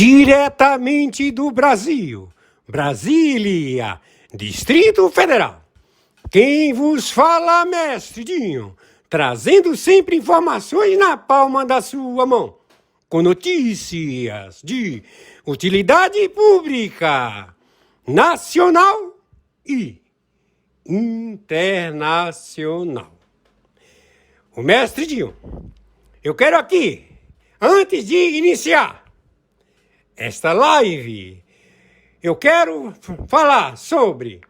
Diretamente do Brasil, Brasília, Distrito Federal. Quem vos fala, mestre Dinho, trazendo sempre informações na palma da sua mão, com notícias de utilidade pública, nacional e internacional. O mestre Dinho, eu quero aqui, antes de iniciar esta live, eu quero falar sobre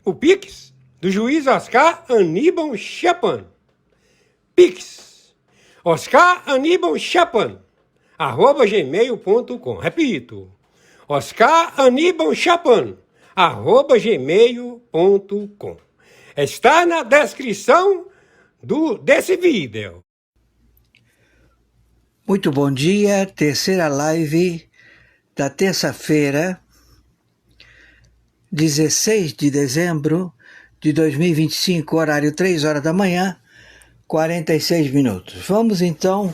o Pix do juiz Oscar Aníbal Chapan. Pix, Oscar Aníbal Chapan, @gmail.com. Repito, Oscar Aníbal Chapan, @gmail.com. Está na descrição desse vídeo. Muito bom dia, terceira live da terça-feira, 16 de dezembro de 2025, horário 3 horas da manhã, 46 minutos. Vamos então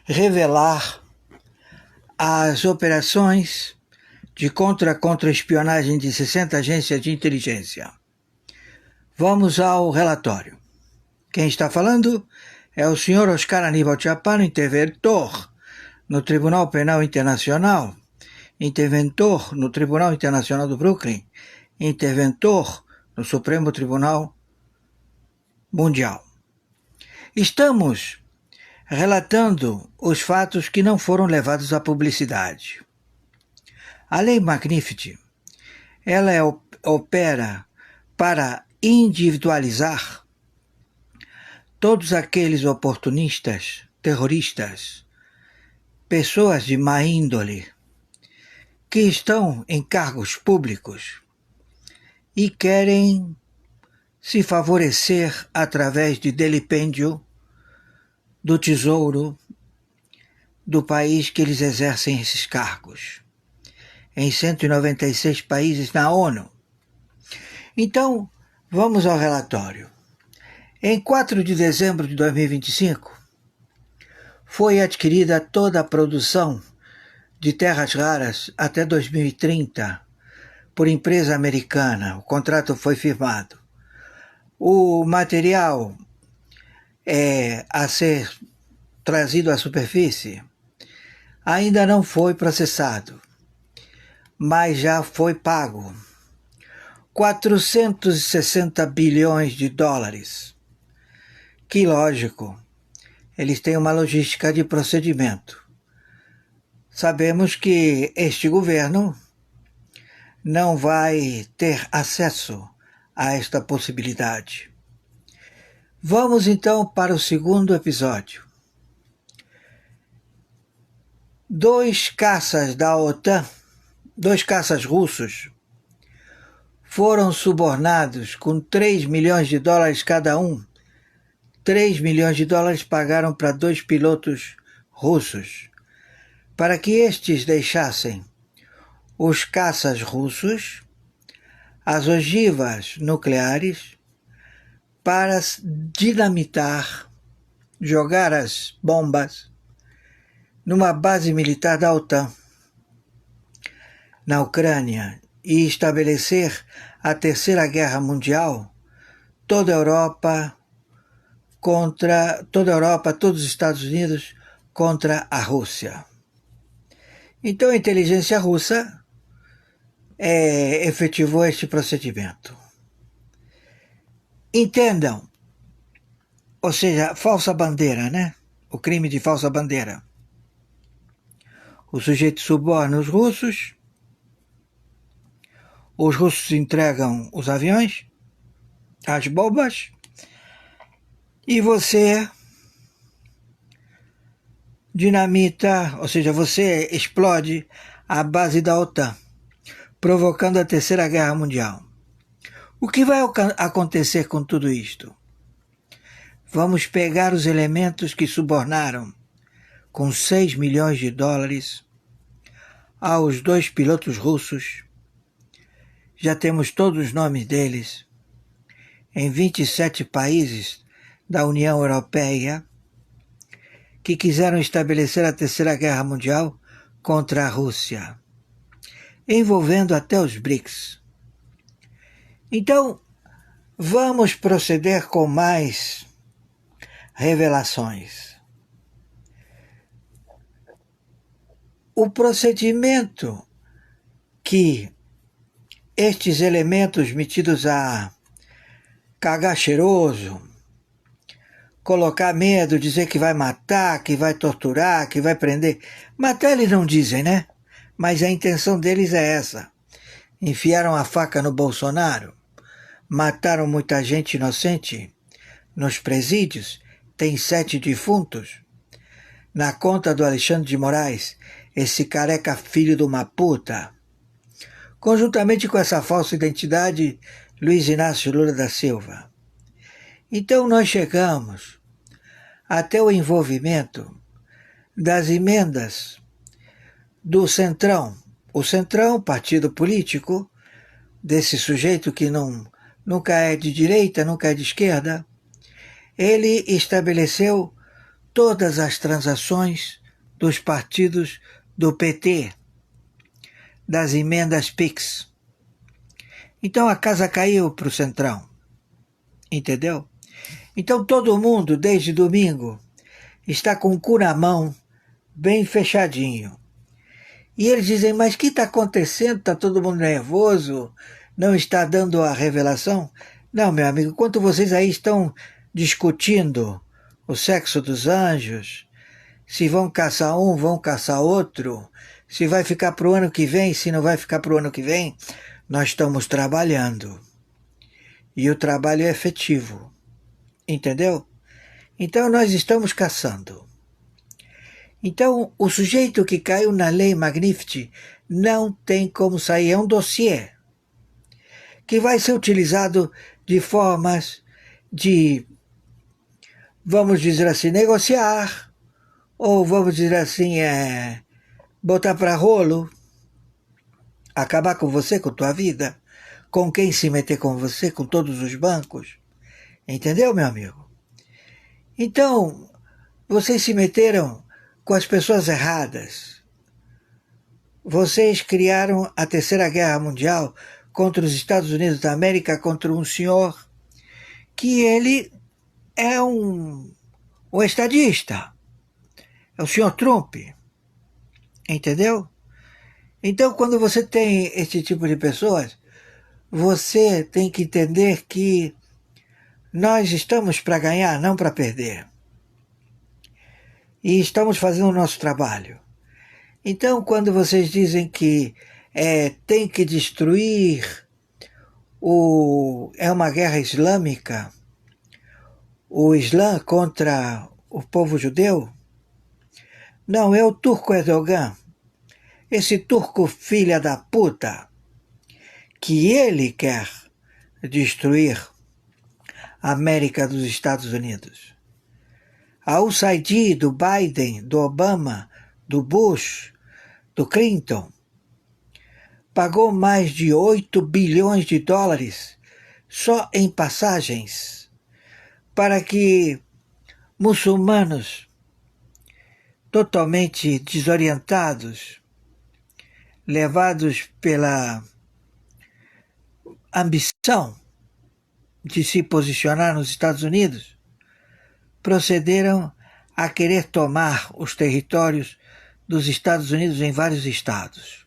revelar as operações de contra-espionagem de 60 agências de inteligência. Vamos ao relatório. Quem está falando é o senhor Oscar Aníbal Chapan, interventor no Tribunal Penal Internacional, interventor no Tribunal Internacional do Brooklyn, interventor no Supremo Tribunal Mundial. Estamos relatando os fatos que não foram levados à publicidade. A Lei Magnificent, ela opera para individualizar todos aqueles oportunistas, terroristas, pessoas de má índole, que estão em cargos públicos e querem se favorecer através de delipêndio do tesouro do país que eles exercem esses cargos, em 196 países na ONU. Então, vamos ao relatório. Em 4 de dezembro de 2025, foi adquirida toda a produção de terras raras até 2030 por empresa americana. O contrato foi firmado. O material a ser trazido à superfície ainda não foi processado, mas já foi pago 460 bilhões de dólares. Que lógico, eles têm uma logística de procedimento. Sabemos que este governo não vai ter acesso a esta possibilidade. Vamos então para o segundo episódio. 2 caças da OTAN, 2 caças russos, foram subornados com 3 milhões de dólares cada um. 3 milhões de dólares pagaram para 2 pilotos russos, para que estes deixassem os caças russos, as ogivas nucleares, para dinamitar, jogar as bombas numa base militar da OTAN na Ucrânia e estabelecer a Terceira Guerra Mundial, toda a Europa, todos os Estados Unidos contra a Rússia. Então a inteligência russa efetivou este procedimento. Entendam, ou seja, falsa bandeira, né? O crime de falsa bandeira. O sujeito suborna os russos entregam os aviões, as bombas, e você dinamita, ou seja, você explode a base da OTAN, provocando a Terceira Guerra Mundial. O que vai acontecer com tudo isto? Vamos pegar os elementos que subornaram com 6 milhões de dólares aos 2 pilotos russos. Já temos todos os nomes deles em 27 países da União Europeia que quiseram estabelecer a Terceira Guerra Mundial contra a Rússia, envolvendo até os BRICS. Então, vamos proceder com mais revelações. O procedimento que estes elementos metidos a cagar cheiroso, colocar medo, dizer que vai matar, que vai torturar, que vai prender. Matar eles não dizem, né? Mas a intenção deles é essa. Enfiaram a faca no Bolsonaro, mataram muita gente inocente nos presídios, tem 7 defuntos. Na conta do Alexandre de Moraes, esse careca filho de uma puta. Conjuntamente com essa falsa identidade, Luiz Inácio Lula da Silva. Então nós chegamos até o envolvimento das emendas do Centrão. O Centrão, partido político, desse sujeito que nunca é de direita, nunca é de esquerda, ele estabeleceu todas as transações dos partidos do PT, das emendas PIX. Então a casa caiu para o Centrão, entendeu? Então todo mundo, desde domingo, está com o cu na mão, bem fechadinho. E eles dizem, mas o que está acontecendo? Está todo mundo nervoso? Não está dando a revelação? Não, meu amigo, enquanto vocês aí estão discutindo o sexo dos anjos, se vão caçar um, vão caçar outro, se vai ficar para o ano que vem, se não vai ficar para o ano que vem, nós estamos trabalhando. E o trabalho é efetivo. Entendeu? Então nós estamos caçando. Então o sujeito que caiu na lei Magnificat não tem como sair. É um dossiê que vai ser utilizado de formas de, vamos dizer assim, negociar, ou vamos dizer assim, botar para rolo, acabar com você, com tua vida, com quem se meter com você, com todos os bancos. Entendeu, meu amigo? Então, vocês se meteram com as pessoas erradas. Vocês criaram a Terceira Guerra Mundial contra os Estados Unidos da América, contra um senhor que ele é um estadista. É o senhor Trump. Entendeu? Então, quando você tem esse tipo de pessoas, você tem que entender que nós estamos para ganhar, não para perder. E estamos fazendo o nosso trabalho. Então, quando vocês dizem que tem que destruir, é uma guerra islâmica, o Islã contra o povo judeu, não, é o turco Erdogan, esse turco filha da puta, que ele quer destruir a América dos Estados Unidos. A USAID do Biden, do Obama, do Bush, do Clinton, pagou mais de 8 bilhões de dólares só em passagens para que muçulmanos totalmente desorientados, levados pela ambição de se posicionar nos Estados Unidos, procederam a querer tomar os territórios dos Estados Unidos em vários estados.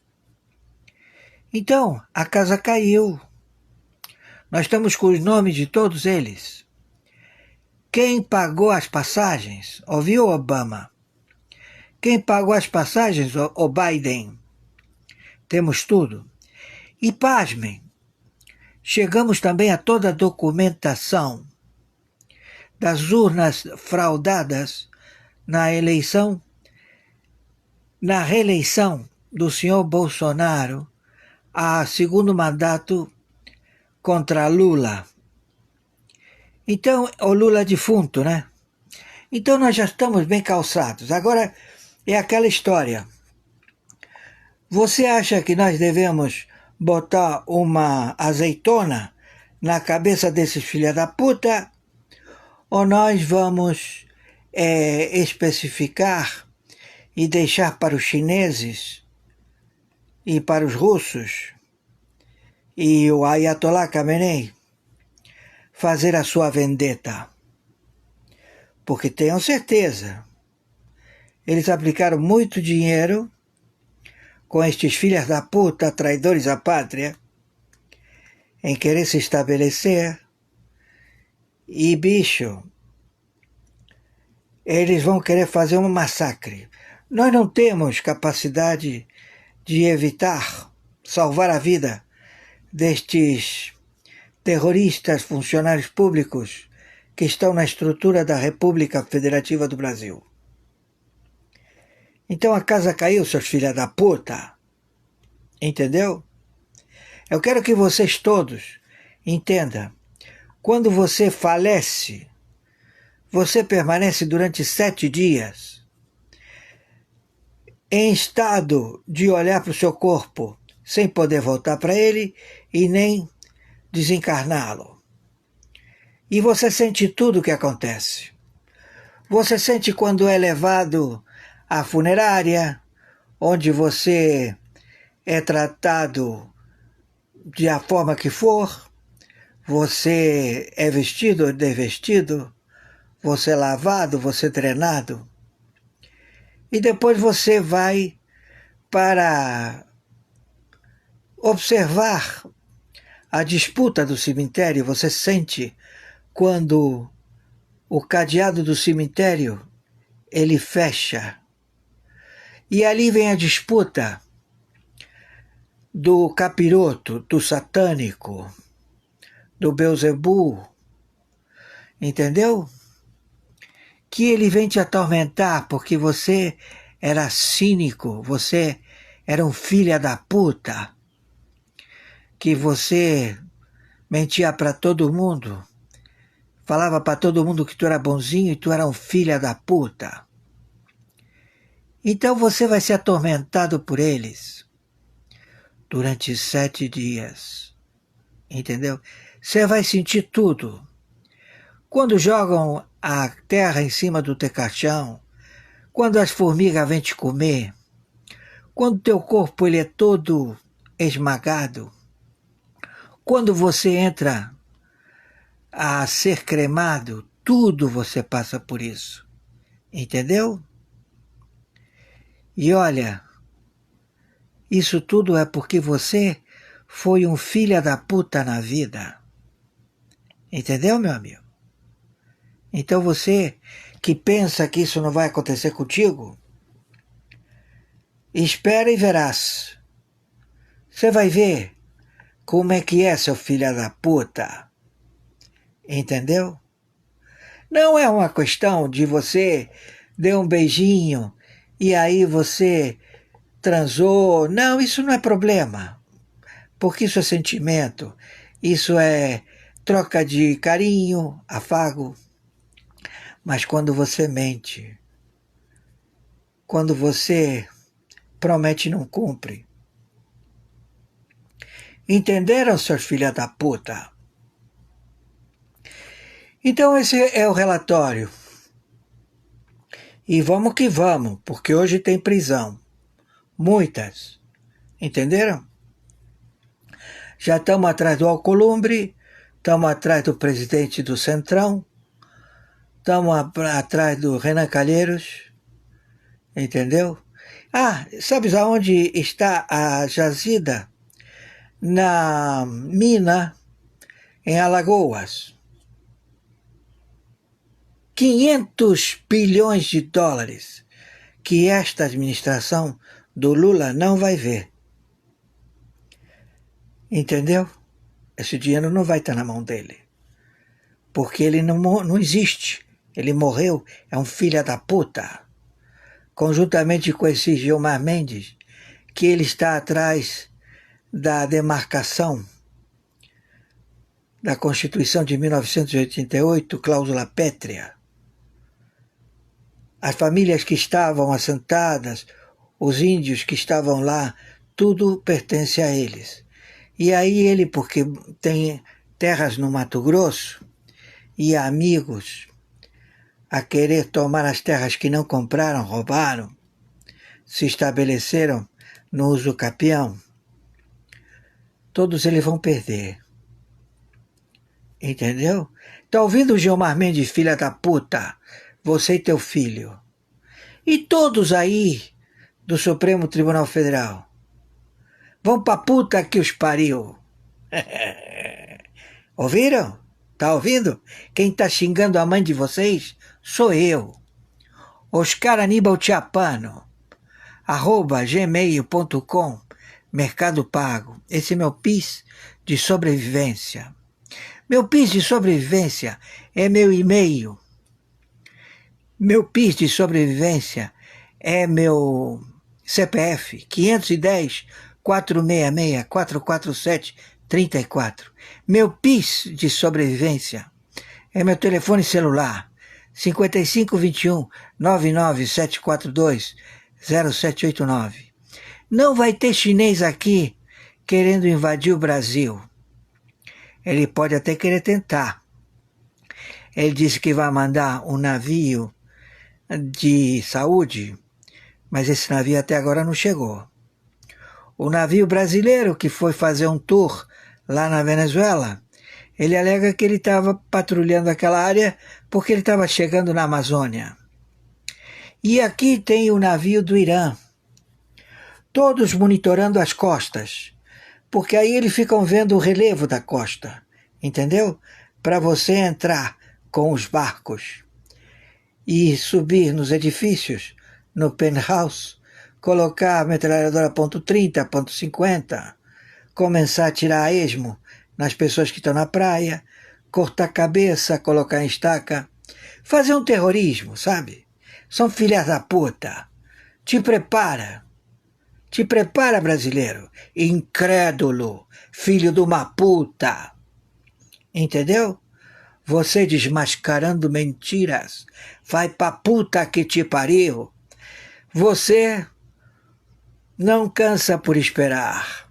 Então, a casa caiu. Nós estamos com os nomes de todos eles. Quem pagou as passagens? Ouviu, Obama? Quem pagou as passagens? O Biden. Temos tudo. E pasmem, chegamos também a toda a documentação das urnas fraudadas na reeleição do senhor Bolsonaro a segundo mandato contra Lula. Então, o Lula defunto, né? Então nós já estamos bem calçados. Agora é aquela história. Você acha que nós devemos botar uma azeitona na cabeça desses filha da puta? Ou nós vamos especificar e deixar para os chineses e para os russos e o Ayatollah Khamenei fazer a sua vendetta. Porque tenham certeza, eles aplicaram muito dinheiro com estes filhos da puta, traidores à pátria, em querer se estabelecer. E, bicho, eles vão querer fazer um massacre. Nós não temos capacidade de evitar, salvar a vida destes terroristas funcionários públicos que estão na estrutura da República Federativa do Brasil. Então a casa caiu, seus filhos da puta. Entendeu? Eu quero que vocês todos entendam. Quando você falece, você permanece durante 7 dias em estado de olhar para o seu corpo sem poder voltar para ele e nem desencarná-lo. E você sente tudo o que acontece. Você sente quando é levado à funerária, onde você é tratado de a forma que for, você é vestido ou desvestido, você é lavado, você é treinado. E depois você vai para observar a disputa do cemitério. Você sente quando o cadeado do cemitério ele fecha. E ali vem a disputa do capiroto, do satânico, do Beuzebu, entendeu? Que ele vem te atormentar porque você era cínico, você era um filho da puta, que você mentia para todo mundo, falava para todo mundo que tu era bonzinho e tu era um filho da puta. Então você vai ser atormentado por eles durante 7 dias, entendeu? Você vai sentir tudo. Quando jogam a terra em cima do teu caixão, quando as formigas vêm te comer, quando teu corpo ele é todo esmagado, quando você entra a ser cremado, tudo você passa por isso, entendeu? E olha, isso tudo é porque você foi um filho da puta na vida, entendeu, meu amigo? Então você que pensa que isso não vai acontecer contigo, espera e verás. Você vai ver como é que é, seu filho da puta. Entendeu? Não é uma questão de você dar um beijinho e aí você transou. Não, isso não é problema. Porque isso é sentimento. Isso é troca de carinho, afago. Mas quando você mente, quando você promete e não cumpre. Entenderam, seus filhos da puta? Então esse é o relatório. E vamos que vamos, porque hoje tem prisão. Muitas. Entenderam? Já estamos atrás do Alcolumbre, estamos atrás do presidente do Centrão, estamos atrás do Renan Calheiros, entendeu? Ah, sabes aonde está a jazida? Na mina, em Alagoas. 500 bilhões de dólares que esta administração do Lula não vai ver. Entendeu? Esse dinheiro não vai estar na mão dele. Porque ele não existe. Ele morreu, é um filho da puta. Conjuntamente com esse Gilmar Mendes, que ele está atrás da demarcação da Constituição de 1988, cláusula pétrea. As famílias que estavam assentadas, os índios que estavam lá, tudo pertence a eles. E aí ele, porque tem terras no Mato Grosso e amigos a querer tomar as terras que não compraram, roubaram, se estabeleceram no uso capião, todos eles vão perder. Entendeu? Tá ouvindo o Gilmar Mendes, filha da puta? Você e teu filho. E todos aí do Supremo Tribunal Federal. Vão pra puta que os pariu. Ouviram? Tá ouvindo? Quem tá xingando a mãe de vocês sou eu. Oscar Aníbal Chiapano. @gmail.com. Mercado Pago. Esse é meu PIS de sobrevivência. Meu PIS de sobrevivência é meu e-mail. Meu PIS de sobrevivência é meu CPF 510 466 447 34. Meu PIS de sobrevivência é meu telefone celular 5521 99742 0789. Não vai ter chinês aqui querendo invadir o Brasil. Ele pode até querer tentar. Ele disse que vai mandar um navio de saúde, mas esse navio até agora não chegou. O navio brasileiro que foi fazer um tour lá na Venezuela, ele alega que ele estava patrulhando aquela área porque ele estava chegando na Amazônia. E aqui tem o navio do Irã, todos monitorando as costas, porque aí eles ficam vendo o relevo da costa, entendeu? Para você entrar com os barcos e subir nos edifícios, no penthouse, colocar a metralhadora .30, .50, começar a tirar a esmo nas pessoas que estão na praia, cortar a cabeça, colocar em estaca, fazer um terrorismo, sabe? São filhas da puta. Te prepara, brasileiro, incrédulo, filho de uma puta. Entendeu? Você desmascarando mentiras, vai pra puta que te pariu. Você não cansa por esperar.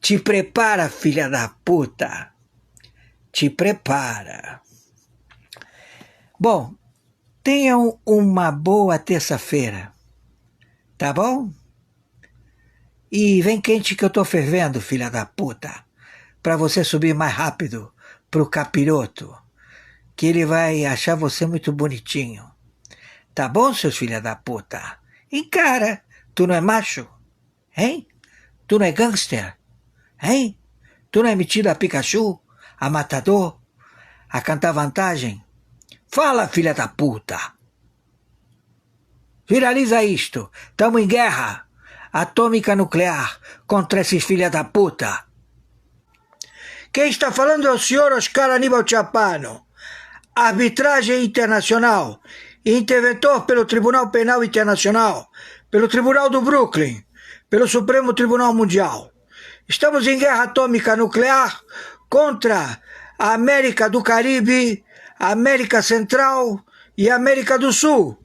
Te prepara, filha da puta. Te prepara. Bom, tenham uma boa terça-feira. Tá bom? E vem quente que eu tô fervendo, filha da puta. Pra você subir mais rápido pro capiroto, que ele vai achar você muito bonitinho. Tá bom, seus filha da puta? Encara. Tu não é macho? Hein? Tu não é gangster? Hein? Tu não é metido a Pikachu? A matador? A cantar vantagem? Fala, filha da puta! Viraliza isto. Tamo em guerra atômica nuclear contra esses filha da puta. Quem está falando é o senhor Oscar Aníbal Chiapano, arbitragem internacional, interventor pelo Tribunal Penal Internacional, pelo Tribunal do Brooklyn, pelo Supremo Tribunal Mundial. Estamos em guerra atômica nuclear contra a América do Caribe, a América Central e a América do Sul,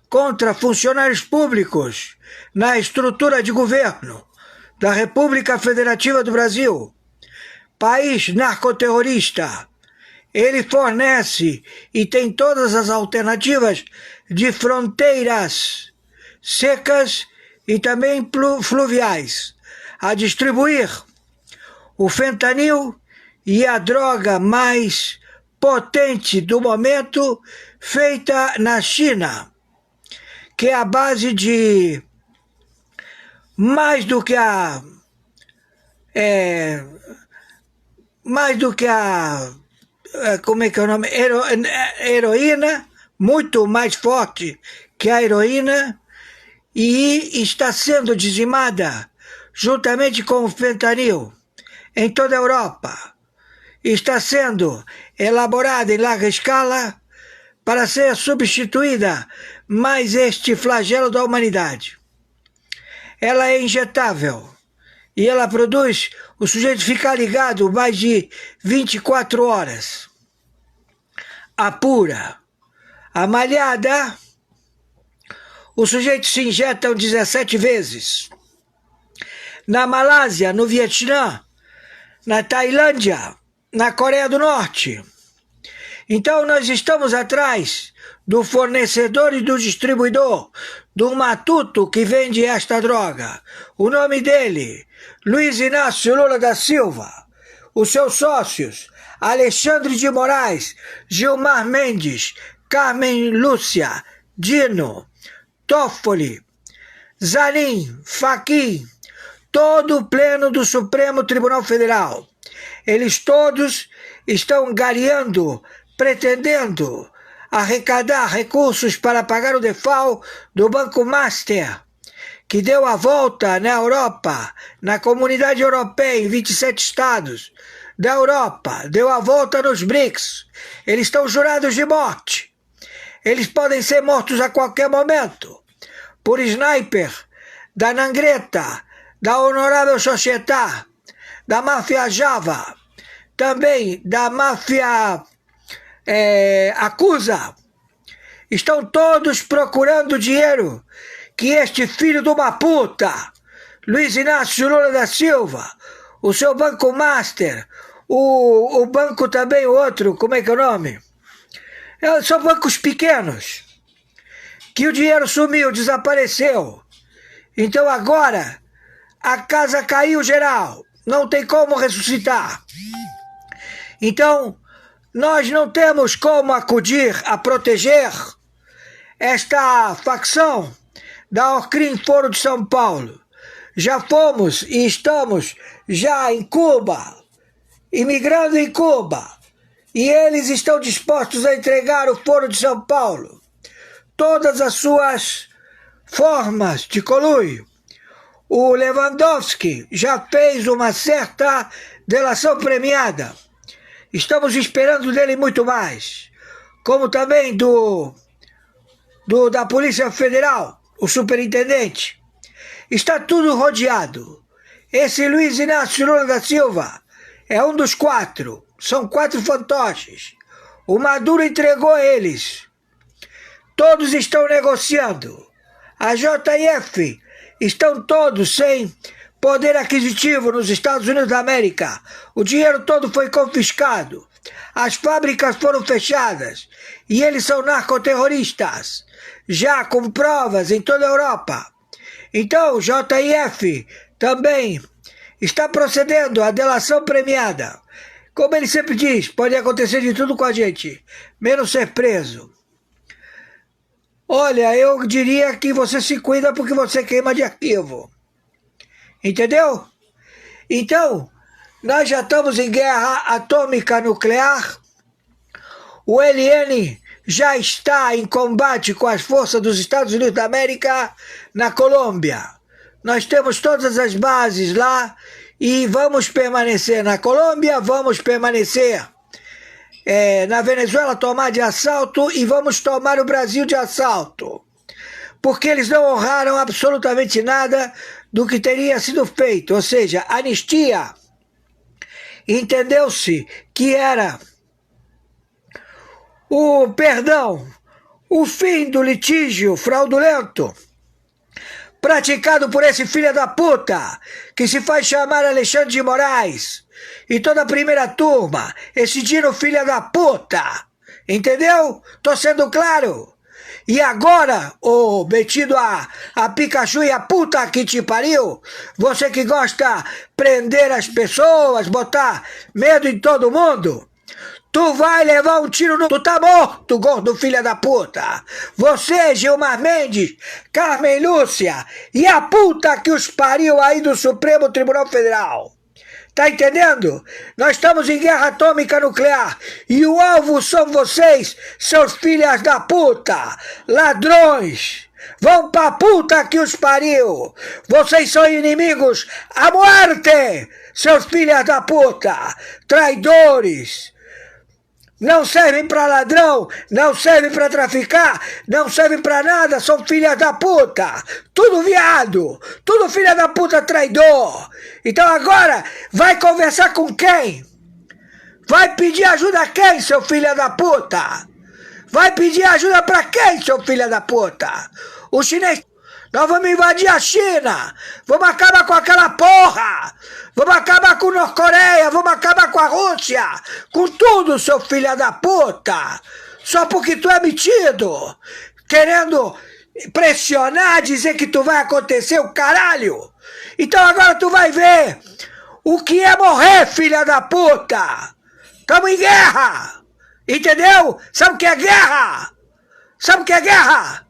contra funcionários públicos na estrutura de governo da República Federativa do Brasil, país narcoterrorista. Ele fornece e tem todas as alternativas de fronteiras secas e também fluviais a distribuir o fentanil e a droga mais potente do momento, feita na China, que é a base de mais do que a como é que é o nome? Heroína, muito mais forte que a heroína, e está sendo dizimada juntamente com o fentanil em toda a Europa. Está sendo elaborada em larga escala para ser substituída mais este flagelo da humanidade. Ela é injetável e ela produz o sujeito ficar ligado mais de 24 horas. A pura, a malhada, o sujeito se injeta 17 vezes. Na Malásia, no Vietnã, na Tailândia, na Coreia do Norte. Então nós estamos atrás do fornecedor e do distribuidor de um matuto que vende esta droga. O nome dele, Luiz Inácio Lula da Silva. Os seus sócios, Alexandre de Moraes, Gilmar Mendes, Carmen Lúcia, Dino, Toffoli, Zanin, Fachin, todo o pleno do Supremo Tribunal Federal. Eles todos estão gareando, pretendendo arrecadar recursos para pagar o default do Banco Master, que deu a volta na Europa, na Comunidade Europeia, em 27 estados da Europa, deu a volta nos BRICS. Eles estão jurados de morte. Eles podem ser mortos a qualquer momento, por sniper da Nangreta, da Honorável Società, da máfia Java, também da máfia Acusa. Estão todos procurando dinheiro que este filho de uma puta, Luiz Inácio Lula da Silva, o seu Banco Master, o banco também, o outro, como é que é o nome? São bancos pequenos, que o dinheiro sumiu, desapareceu. Então agora a casa caiu geral, não tem como ressuscitar. Então nós não temos como acudir a proteger esta facção da Orcrim Foro de São Paulo. Já fomos e estamos já em Cuba, imigrando em Cuba, e eles estão dispostos a entregar o Foro de São Paulo, todas as suas formas de conluio. O Lewandowski já fez uma certa delação premiada. Estamos esperando dele muito mais. Como também da Polícia Federal, o superintendente. Está tudo rodeado. Esse Luiz Inácio Lula da Silva é um dos 4. São 4 fantoches. O Maduro entregou eles. Todos estão negociando. A JF estão todos sem poder aquisitivo nos Estados Unidos da América. O dinheiro todo foi confiscado. As fábricas foram fechadas. E eles são narcoterroristas, já com provas em toda a Europa. Então, o JF também está procedendo à delação premiada. Como ele sempre diz, pode acontecer de tudo com a gente, menos ser preso. Olha, eu diria que você se cuida porque você queima de arquivo. Entendeu? Então, nós já estamos em guerra atômica nuclear. O LN já está em combate com as forças dos Estados Unidos da América na Colômbia. Nós temos todas as bases lá e vamos permanecer na Colômbia, vamos permanecer na Venezuela, tomar de assalto, e vamos tomar o Brasil de assalto. Porque eles não honraram absolutamente nada do que teria sido feito, ou seja, anistia. Entendeu-se que era o fim do litígio fraudulento praticado por esse filho da puta que se faz chamar Alexandre de Moraes e toda a primeira turma, esse Dino filho da puta, entendeu? Tô sendo claro. E agora, ô metido a Pikachu e a puta que te pariu, você que gosta de prender as pessoas, botar medo em todo mundo, tu vai levar um tiro no... Tu tá morto, gordo filha da puta. Você, Gilmar Mendes, Carmen Lúcia e a puta que os pariu aí do Supremo Tribunal Federal. Tá entendendo? Nós estamos em guerra atômica nuclear e o alvo são vocês, seus filhas da puta, ladrões. Vão pra puta que os pariu. Vocês são inimigos à morte, seus filhas da puta, traidores. Não servem pra ladrão, não servem pra traficar, não servem pra nada, são filhas da puta. Tudo viado, tudo filha da puta traidor. Então agora, vai conversar com quem? Vai pedir ajuda a quem, seu filho da puta? Vai pedir ajuda pra quem, seu filho da puta? O chinês... Nós vamos invadir a China, vamos acabar com aquela porra, vamos acabar com a Norte-Coreia, vamos acabar com a Rússia, com tudo, seu filho da puta, só porque tu é metido, querendo pressionar, dizer que tu vai acontecer o caralho. Então agora tu vai ver o que é morrer, filha da puta. Tamo em guerra. Entendeu? Sabe o que é guerra? Sabe o que é guerra?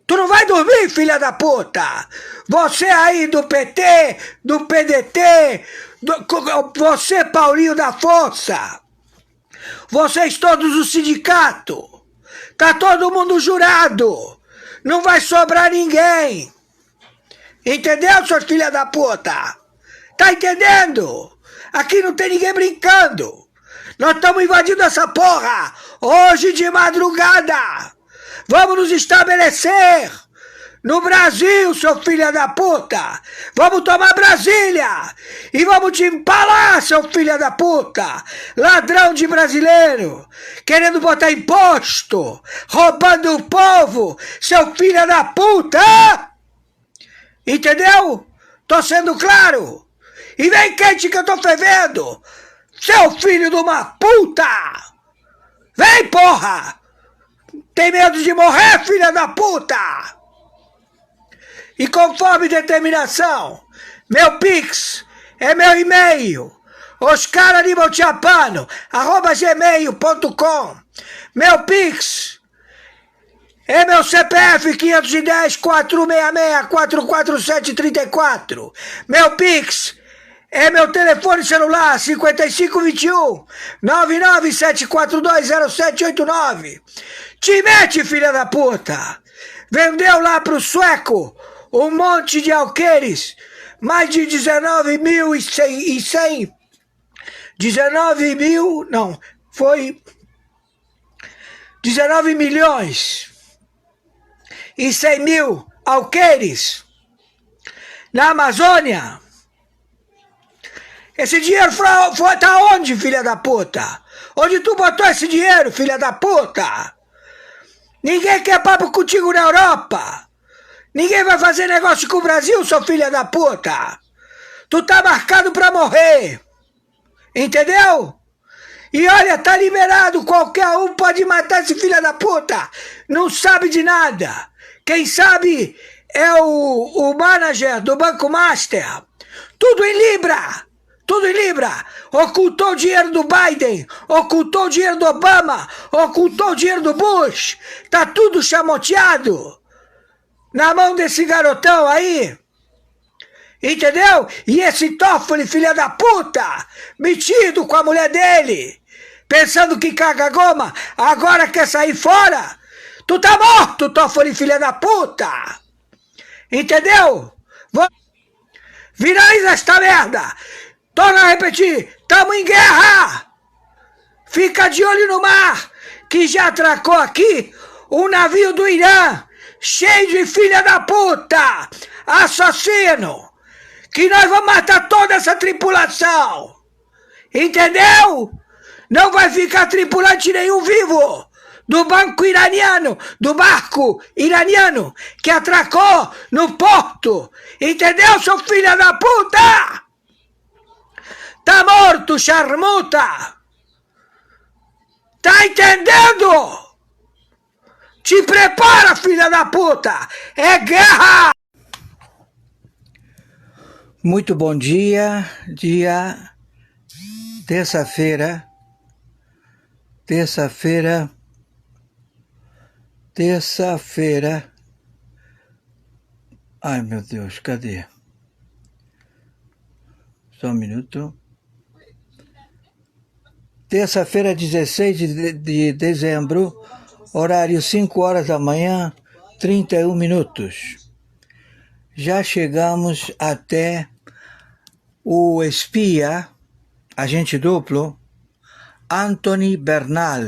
Tu não vai dormir, filha da puta. Você aí do PT, do PDT, você, Paulinho da Força. Vocês todos do sindicato. Tá todo mundo jurado. Não vai sobrar ninguém. Entendeu, seus filha da puta? Tá entendendo? Aqui não tem ninguém brincando. Nós estamos invadindo essa porra. Hoje de madrugada. Vamos nos estabelecer no Brasil, seu filho da puta. Vamos tomar Brasília. E vamos te empalar, seu filho da puta. Ladrão de brasileiro. Querendo botar imposto. Roubando o povo. Seu filho da puta. Entendeu? Tô sendo claro. E vem quente que eu tô fervendo. Seu filho de uma puta. Vem, porra. Tem medo de morrer, filha da puta? E conforme determinação, meu Pix é meu e-mail, oscaranibalchapano@gmail.com. Meu Pix é meu CPF 510-466-44734. Meu Pix é meu telefone celular 5521-997420789. Te mete, filha da puta! Vendeu lá pro sueco um monte de alqueires, mais de 19.100. 19 mil, não, foi 19 milhões e 100 mil alqueires na Amazônia. Esse dinheiro tá onde, filha da puta? Onde tu botou esse dinheiro, filha da puta? Ninguém quer papo contigo na Europa. Ninguém vai fazer negócio com o Brasil, seu filha da puta. Tu tá marcado pra morrer. Entendeu? E olha, tá liberado. Qualquer um pode matar esse filha da puta. Não sabe de nada. Quem sabe é o manager do Banco Master. Tudo em Libra. Tudo em Libra. Ocultou o dinheiro do Biden, ocultou o dinheiro do Obama, ocultou o dinheiro do Bush. Tá tudo chamoteado na mão desse garotão aí. Entendeu? E esse Toffoli, filha da puta, metido com a mulher dele, pensando que caga goma, agora quer sair fora. Tu tá morto, Toffoli, filha da puta. Entendeu? Viraliza esta merda. Torno a repetir, tamo em guerra! Fica de olho no mar, que já atracou aqui um navio do Irã, cheio de filha da puta, assassino, que nós vamos matar toda essa tripulação. Entendeu? Não vai ficar tripulante nenhum vivo do barco iraniano que atracou no porto. Entendeu, seu filho da puta? Tá morto, charmuta! Tá entendendo? Te prepara, filha da puta! É guerra! Muito bom dia, terça-feira. Ai, meu Deus, cadê? Só um minuto. Terça-feira, 16 de dezembro, horário 5 horas da manhã, 31 minutos. Já chegamos até o espia, agente duplo, Anthony Bernal,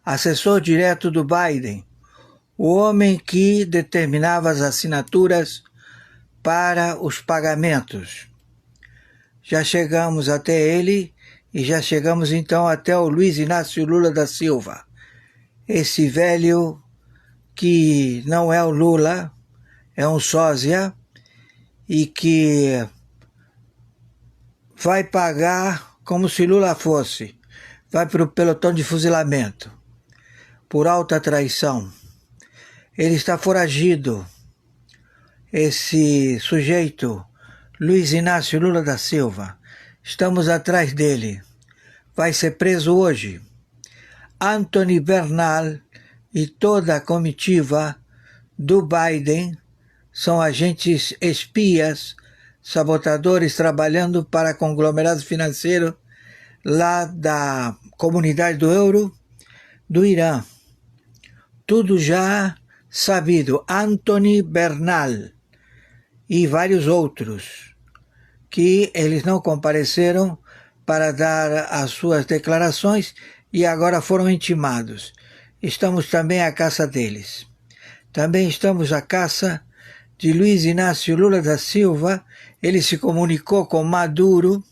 assessor direto do Biden, o homem que determinava as assinaturas para os pagamentos. Já chegamos até ele e já chegamos então até o Luiz Inácio Lula da Silva, esse velho que não é o Lula, é um sósia e que vai pagar como se Lula fosse, vai para o pelotão de fuzilamento, por alta traição. Ele está foragido. Esse sujeito, Luiz Inácio Lula da Silva, estamos atrás dele. Vai ser preso hoje. Anthony Bernal e toda a comitiva do Biden são agentes espias, sabotadores trabalhando para conglomerado financeiro lá da comunidade do euro do Irã. Tudo já sabido. Anthony Bernal e vários outros que eles não compareceram para dar as suas declarações e agora foram intimados. Estamos também à caça deles. Também estamos à caça de Luiz Inácio Lula da Silva. Ele se comunicou com Maduro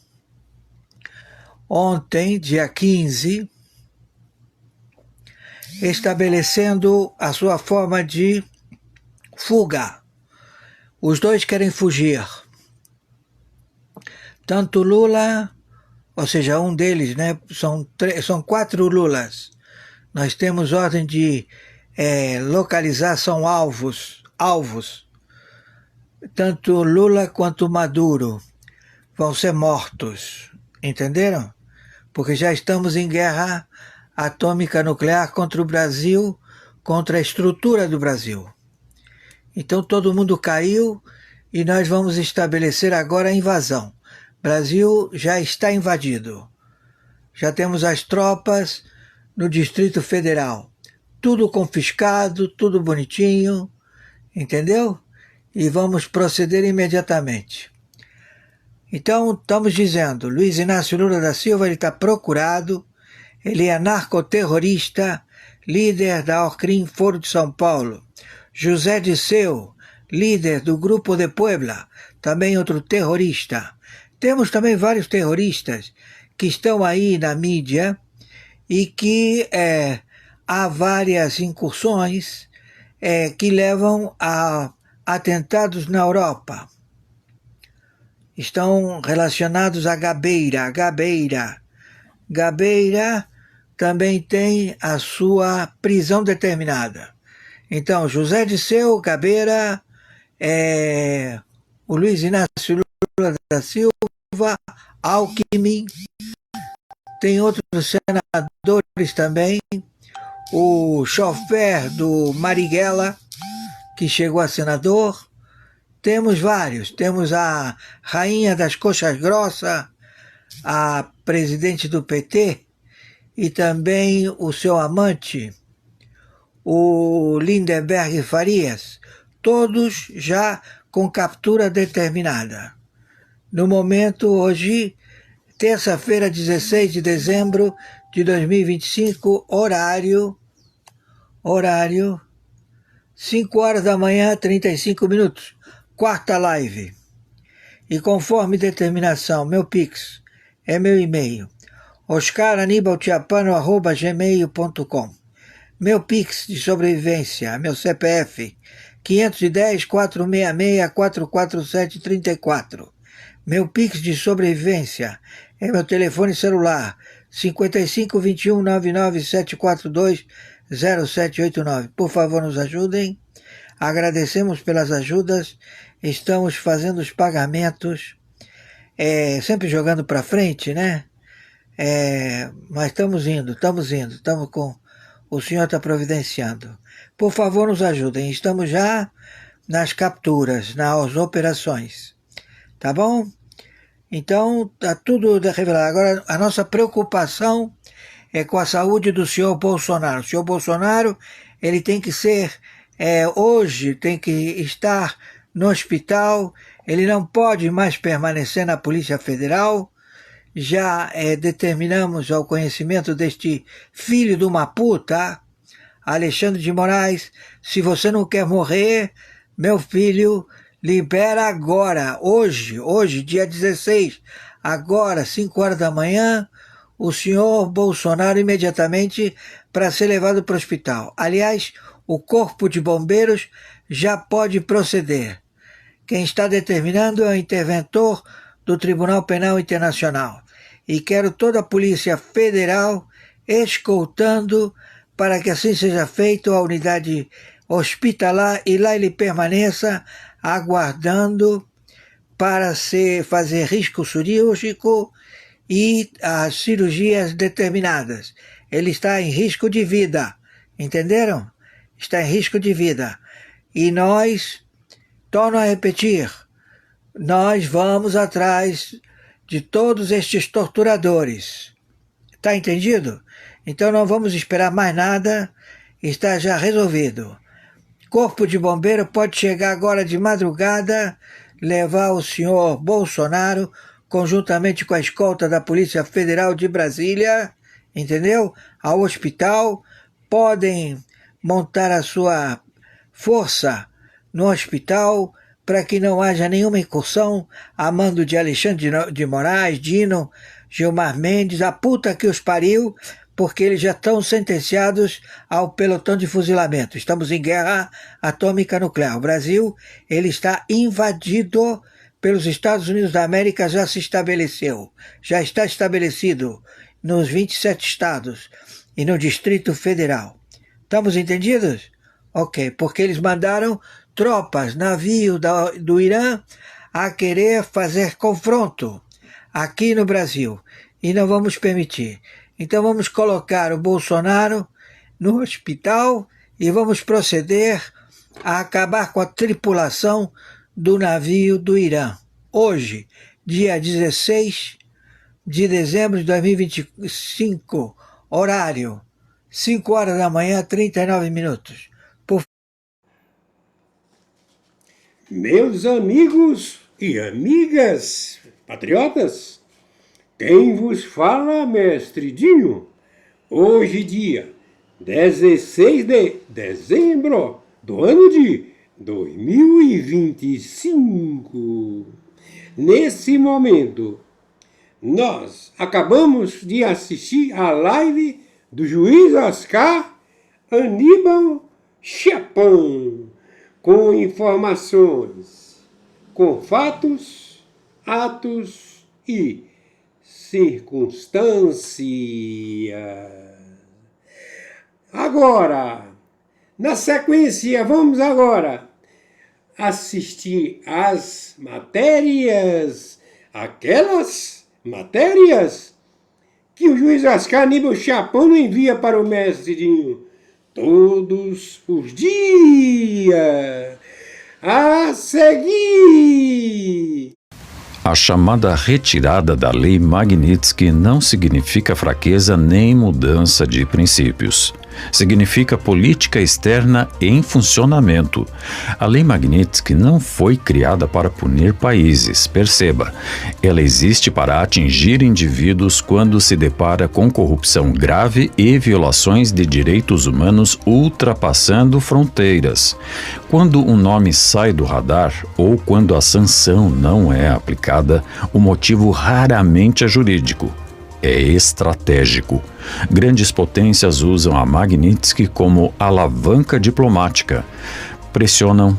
ontem, dia 15, estabelecendo a sua forma de fuga. Os dois querem fugir. Tanto Lula, ou seja, um deles, né? São 4 Lulas. Nós temos ordem de localizar, são alvos. Tanto Lula quanto Maduro vão ser mortos. Entenderam? Porque já estamos em guerra atômica nuclear contra o Brasil, contra a estrutura do Brasil. Então todo mundo caiu e nós vamos estabelecer agora a invasão. O Brasil já está invadido. Já temos as tropas no Distrito Federal. Tudo confiscado, tudo bonitinho, entendeu? E vamos proceder imediatamente. Então, estamos dizendo, Luiz Inácio Lula da Silva, ele está procurado, ele é narcoterrorista, líder da Orcrim Foro de São Paulo. José Disseu, líder do Grupo de Puebla, também outro terrorista. Temos também vários terroristas que estão aí na mídia e que há várias incursões que levam a atentados na Europa. Estão relacionados a Gabeira. Gabeira também tem a sua prisão determinada. Então, José Disseu, Gabeira, o Luiz Inácio Lula da Silva, Alckmin, tem outros senadores também, o chofer do Marighella, que chegou a senador. Temos vários, temos a rainha das coxas grossas, a presidente do PT, e também o seu amante, o Lindenberg Farias, todos já com captura determinada. No momento, hoje, terça-feira, 16 de dezembro de 2025, horário 5 horas da manhã, 35 minutos, quarta live. E conforme determinação, meu Pix é meu e-mail, oscaranibaltiapano@gmail.com. Meu Pix de sobrevivência, meu CPF, 510-466-44734. Meu Pix de sobrevivência é meu telefone celular, 5521-99742-0789. Por favor, nos ajudem. Agradecemos pelas ajudas. Estamos fazendo os pagamentos, sempre jogando para frente, né? Mas estamos indo, com... O Senhor está providenciando. Por favor, nos ajudem. Estamos já nas capturas, nas operações. Tá bom? Então, está tudo revelado. Agora, a nossa preocupação é com a saúde do senhor Bolsonaro. O senhor Bolsonaro, ele tem que ser, hoje, tem que estar no hospital. Ele não pode mais permanecer na Polícia Federal. Já determinamos ao conhecimento deste filho de uma puta, Alexandre de Moraes, se você não quer morrer, meu filho, libera agora, hoje, dia 16, agora, 5 horas da manhã, o senhor Bolsonaro imediatamente para ser levado para o hospital. Aliás, o Corpo de Bombeiros já pode proceder. Quem está determinando é o interventor do Tribunal Penal Internacional. E quero toda a Polícia Federal escoltando para que assim seja feito. A unidade hospitalar e lá ele permaneça aguardando para fazer risco cirúrgico e as cirurgias determinadas. Ele está em risco de vida, entenderam? Está em risco de vida. E nós, torno a repetir, nós vamos atrás de todos estes torturadores. Está entendido? Então não vamos esperar mais nada, está já resolvido. Corpo de Bombeiro pode chegar agora de madrugada, levar o senhor Bolsonaro, conjuntamente com a escolta da Polícia Federal de Brasília, entendeu? Ao hospital, podem montar a sua força no hospital para que não haja nenhuma incursão a mando de Alexandre de Moraes, Dino, Gilmar Mendes, a puta que os pariu, porque eles já estão sentenciados ao pelotão de fuzilamento. Estamos em guerra atômica nuclear. O Brasil, ele está invadido pelos Estados Unidos da América, já se estabeleceu. Já está estabelecido nos 27 estados e no Distrito Federal. Estamos entendidos? Ok, porque eles mandaram tropas, navio do Irã a querer fazer confronto aqui no Brasil. E não vamos permitir. Então vamos colocar o Bolsonaro no hospital e vamos proceder a acabar com a tripulação do navio do Irã. Hoje, dia 16 de dezembro de 2025, horário 5 horas da manhã, 39 minutos. Meus amigos e amigas patriotas, quem vos fala, mestre Dinho, hoje dia 16 de dezembro do ano de 2025. Nesse momento, nós acabamos de assistir a live do juiz Oscar Aníbal Chapman, com informações, com fatos, atos e circunstâncias. Agora, na sequência, vamos agora assistir às matérias, aquelas matérias que o juiz Oscar Aníbal Chapman envia para o mestre Dinho todos os dias. A seguir! A chamada retirada da Lei Magnitsky não significa fraqueza nem mudança de princípios. Significa política externa em funcionamento. A Lei Magnitsky não foi criada para punir países, perceba. Ela existe para atingir indivíduos quando se depara com corrupção grave e violações de direitos humanos ultrapassando fronteiras. Quando um nome sai do radar ou quando a sanção não é aplicada, o motivo raramente é jurídico. É estratégico. Grandes potências usam a Magnitsky como alavanca diplomática. Pressionam,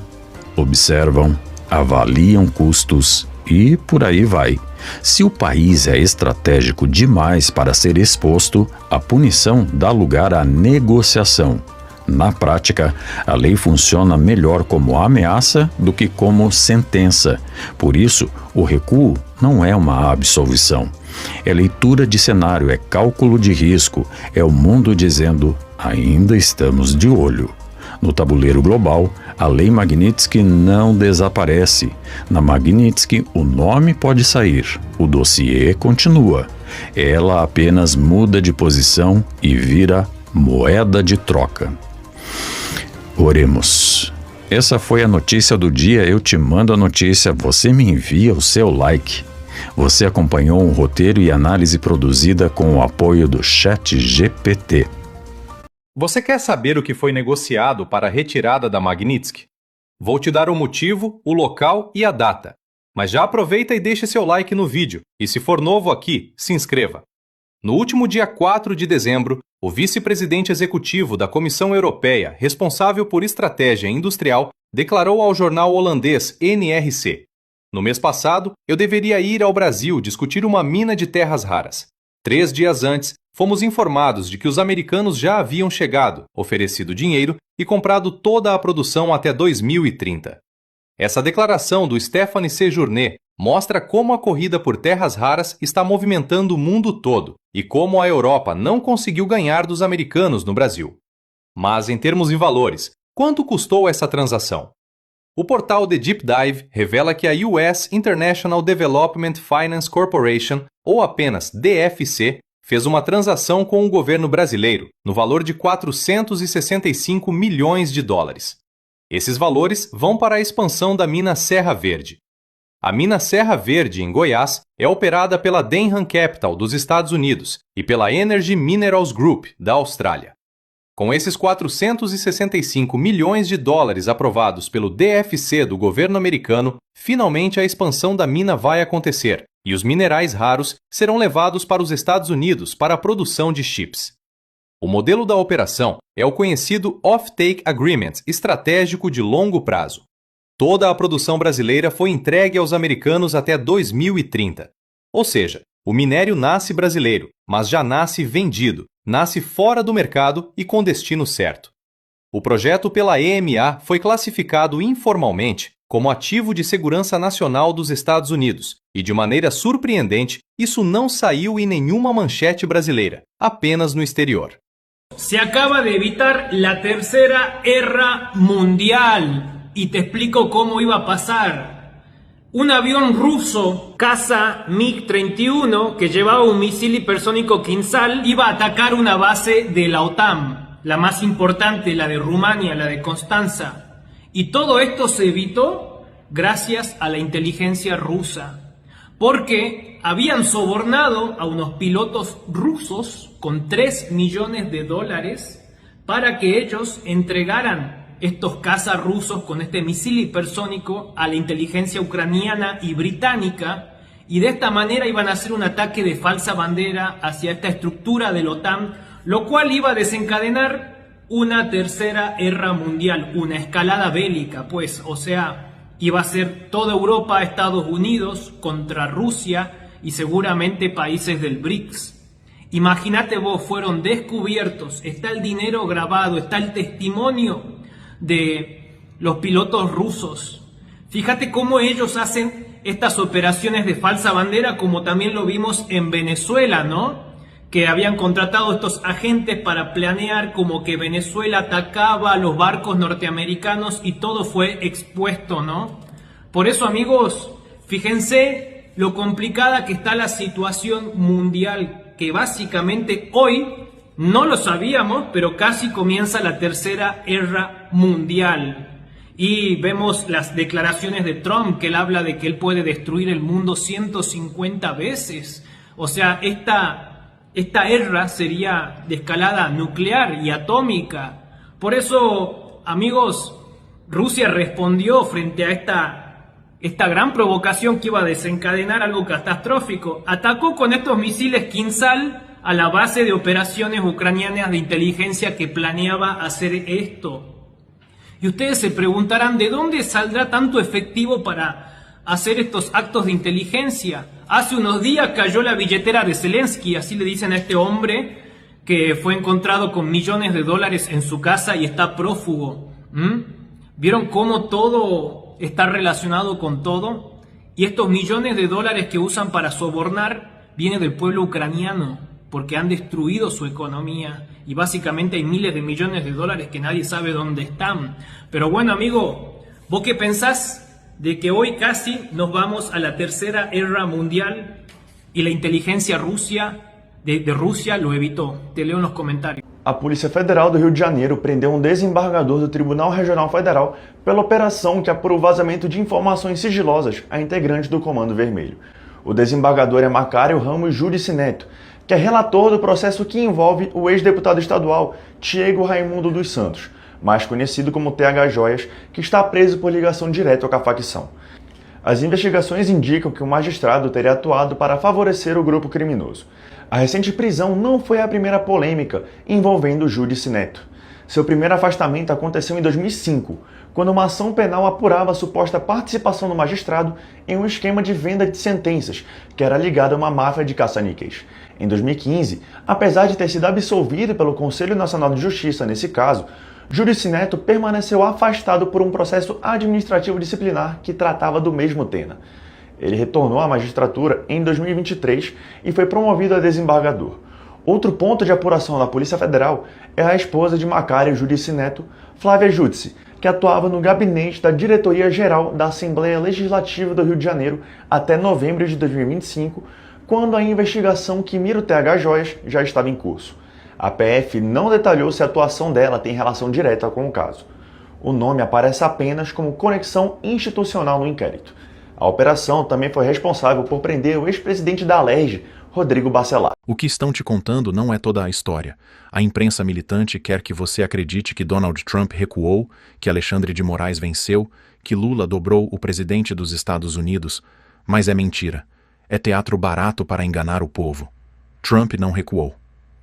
observam, avaliam custos e por aí vai. Se o país é estratégico demais para ser exposto, a punição dá lugar à negociação. Na prática, a lei funciona melhor como ameaça do que como sentença. Por isso, o recuo não é uma absolvição. É leitura de cenário, é cálculo de risco, é o mundo dizendo, ainda estamos de olho. No tabuleiro global, a Lei Magnitsky não desaparece. Na Magnitsky, o nome pode sair, o dossiê continua. Ela apenas muda de posição e vira moeda de troca. Oremos. Essa foi a notícia do dia. Eu te mando a notícia, você me envia o seu like. Você acompanhou um roteiro e análise produzida com o apoio do ChatGPT. Você quer saber o que foi negociado para a retirada da Magnitsky? Vou te dar o motivo, o local e a data. Mas já aproveita e deixe seu like no vídeo. E se for novo aqui, se inscreva. No último dia 4 de dezembro, o vice-presidente executivo da Comissão Europeia, responsável por estratégia industrial, declarou ao jornal holandês NRC: "No mês passado, eu deveria ir ao Brasil discutir uma mina de terras raras. 3 dias antes, fomos informados de que os americanos já haviam chegado, oferecido dinheiro e comprado toda a produção até 2030. Essa declaração do Stéphane Séjourné mostra como a corrida por terras raras está movimentando o mundo todo e como a Europa não conseguiu ganhar dos americanos no Brasil. Mas, em termos de valores, quanto custou essa transação? O portal The Deep Dive revela que a US International Development Finance Corporation, ou apenas DFC, fez uma transação com o governo brasileiro no valor de 465 milhões de dólares. Esses valores vão para a expansão da mina Serra Verde. A mina Serra Verde, em Goiás, é operada pela Denham Capital dos Estados Unidos e pela Energy Minerals Group da Austrália. Com esses 465 milhões de dólares aprovados pelo DFC do governo americano, finalmente a expansão da mina vai acontecer e os minerais raros serão levados para os Estados Unidos para a produção de chips. O modelo da operação é o conhecido Off-Take Agreement estratégico de longo prazo. Toda a produção brasileira foi entregue aos americanos até 2030. Ou seja, o minério nasce brasileiro, mas já nasce vendido, nasce fora do mercado e com destino certo. O projeto pela EMA foi classificado informalmente como ativo de segurança nacional dos Estados Unidos e, de maneira surpreendente, isso não saiu em nenhuma manchete brasileira, apenas no exterior. Se acaba de evitar la tercera guerra mundial. Y te explico cómo iba a pasar. Un avión ruso, caza MiG-31, que llevaba un misil hipersónico Kinzhal, iba a atacar una base de la OTAN, la más importante, la de Rumania, la de Constanza. Y todo esto se evitó gracias a la inteligencia rusa, porque habían sobornado a unos pilotos rusos con $3 millones para que ellos entregaran estos cazas rusos con este misil hipersónico a la inteligencia ucraniana y británica, y de esta manera iban a hacer un ataque de falsa bandera hacia esta estructura de la OTAN, lo cual iba a desencadenar una tercera guerra mundial, una escalada bélica, pues, o sea, iba a ser toda Europa, Estados Unidos contra Rusia y seguramente países del BRICS. Imagínate vos, fueron descubiertos, está el dinero grabado, está el testimonio de los pilotos rusos. Fíjate cómo ellos hacen estas operaciones de falsa bandera, como también lo vimos en Venezuela, ¿no? Que habían contratado estos agentes para planear como que Venezuela atacaba a los barcos norteamericanos y todo fue expuesto, ¿no? Por eso, amigos, fíjense lo complicada que está la situación mundial, que básicamente hoy no lo sabíamos, pero casi comienza la tercera guerra mundial. Y vemos las declaraciones de Trump, que él habla de que él puede destruir el mundo 150 veces. O sea, esta guerra sería de escalada nuclear y atómica. Por eso, amigos, Rusia respondió frente a esta gran provocación que iba a desencadenar algo catastrófico. Atacó con estos misiles Kinzhal a la base de operaciones ucranianas de inteligencia que planeaba hacer esto. Y ustedes se preguntarán, ¿de dónde saldrá tanto efectivo para hacer estos actos de inteligencia? Hace unos días cayó la billetera de Zelensky, así le dicen a este hombre, que fue encontrado con millones de dólares en su casa y está prófugo. ¿Vieron cómo todo está relacionado con todo? Y estos millones de dólares que usan para sobornar vienen del pueblo ucraniano, porque han destruido su economía y básicamente hay miles de millones de dólares que nadie sabe dónde están. Pero bueno, amigo, ¿vos qué pensás de que hoy casi nos vamos a la tercera guerra mundial y la inteligencia de Rússia lo evitó? Te leo nos comentários. A Polícia Federal do Rio de Janeiro prendeu um desembargador do Tribunal Regional Federal pela operação que apurou o vazamento de informações sigilosas a integrantes do Comando Vermelho. O desembargador é Macário Ramos Júdice Neto, que é relator do processo que envolve o ex-deputado estadual Tiago Raimundo dos Santos, mais conhecido como TH Joias, que está preso por ligação direta com a facção. As investigações indicam que o magistrado teria atuado para favorecer o grupo criminoso. A recente prisão não foi a primeira polêmica envolvendo o Júdice Neto. Seu primeiro afastamento aconteceu em 2005, quando uma ação penal apurava a suposta participação do magistrado em um esquema de venda de sentenças, que era ligado a uma máfia de caça-níqueis. Em 2015, apesar de ter sido absolvido pelo Conselho Nacional de Justiça nesse caso, Júdice Neto permaneceu afastado por um processo administrativo disciplinar que tratava do mesmo tema. Ele retornou à magistratura em 2023 e foi promovido a desembargador. Outro ponto de apuração da Polícia Federal é a esposa de Macário Júdice Neto, Flávia Júdice, que atuava no gabinete da Diretoria-Geral da Assembleia Legislativa do Rio de Janeiro até novembro de 2025, quando a investigação que mira o TH Joias já estava em curso. A PF não detalhou se a atuação dela tem relação direta com o caso. O nome aparece apenas como conexão institucional no inquérito. A operação também foi responsável por prender o ex-presidente da Alerj, Rodrigo Bacelar. O que estão te contando não é toda a história. A imprensa militante quer que você acredite que Donald Trump recuou, que Alexandre de Moraes venceu, que Lula dobrou o presidente dos Estados Unidos, mas é mentira. É teatro barato para enganar o povo. Trump não recuou.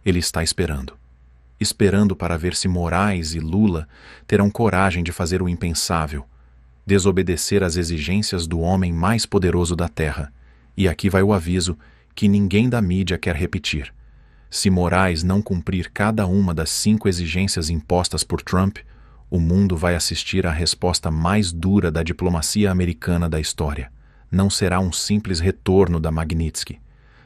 Ele está esperando. Esperando para ver se Moraes e Lula terão coragem de fazer o impensável, desobedecer às exigências do homem mais poderoso da Terra. E aqui vai o aviso que ninguém da mídia quer repetir. Se Moraes não cumprir cada uma das 5 exigências impostas por Trump, o mundo vai assistir à resposta mais dura da diplomacia americana da história. Não será um simples retorno da Magnitsky.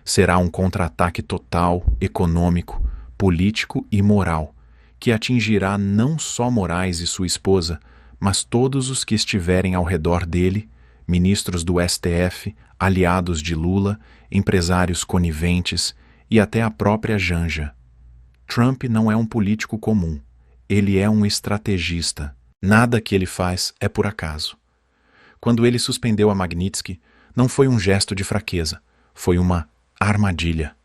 Será um contra-ataque total, econômico, político e moral, que atingirá não só Moraes e sua esposa, mas todos os que estiverem ao redor dele, ministros do STF, aliados de Lula, empresários coniventes e até a própria Janja. Trump não é um político comum. Ele é um estrategista. Nada que ele faz é por acaso. Quando ele suspendeu a Magnitsky, não foi um gesto de fraqueza, foi uma armadilha,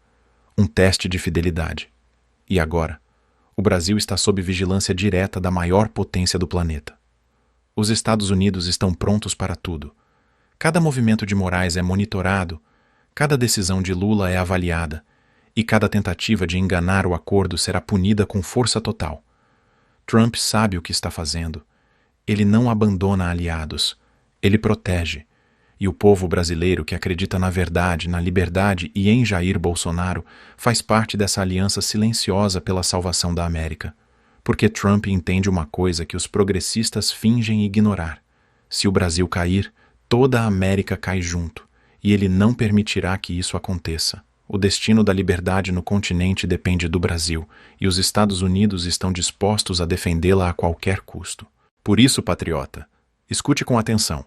um teste de fidelidade. E agora, o Brasil está sob vigilância direta da maior potência do planeta. Os Estados Unidos estão prontos para tudo. Cada movimento de Moraes é monitorado, cada decisão de Lula é avaliada, e cada tentativa de enganar o acordo será punida com força total. Trump sabe o que está fazendo. Ele não abandona aliados. Ele protege. E o povo brasileiro que acredita na verdade, na liberdade e em Jair Bolsonaro faz parte dessa aliança silenciosa pela salvação da América. Porque Trump entende uma coisa que os progressistas fingem ignorar. Se o Brasil cair, toda a América cai junto. E ele não permitirá que isso aconteça. O destino da liberdade no continente depende do Brasil, e os Estados Unidos estão dispostos a defendê-la a qualquer custo. Por isso, patriota, escute com atenção.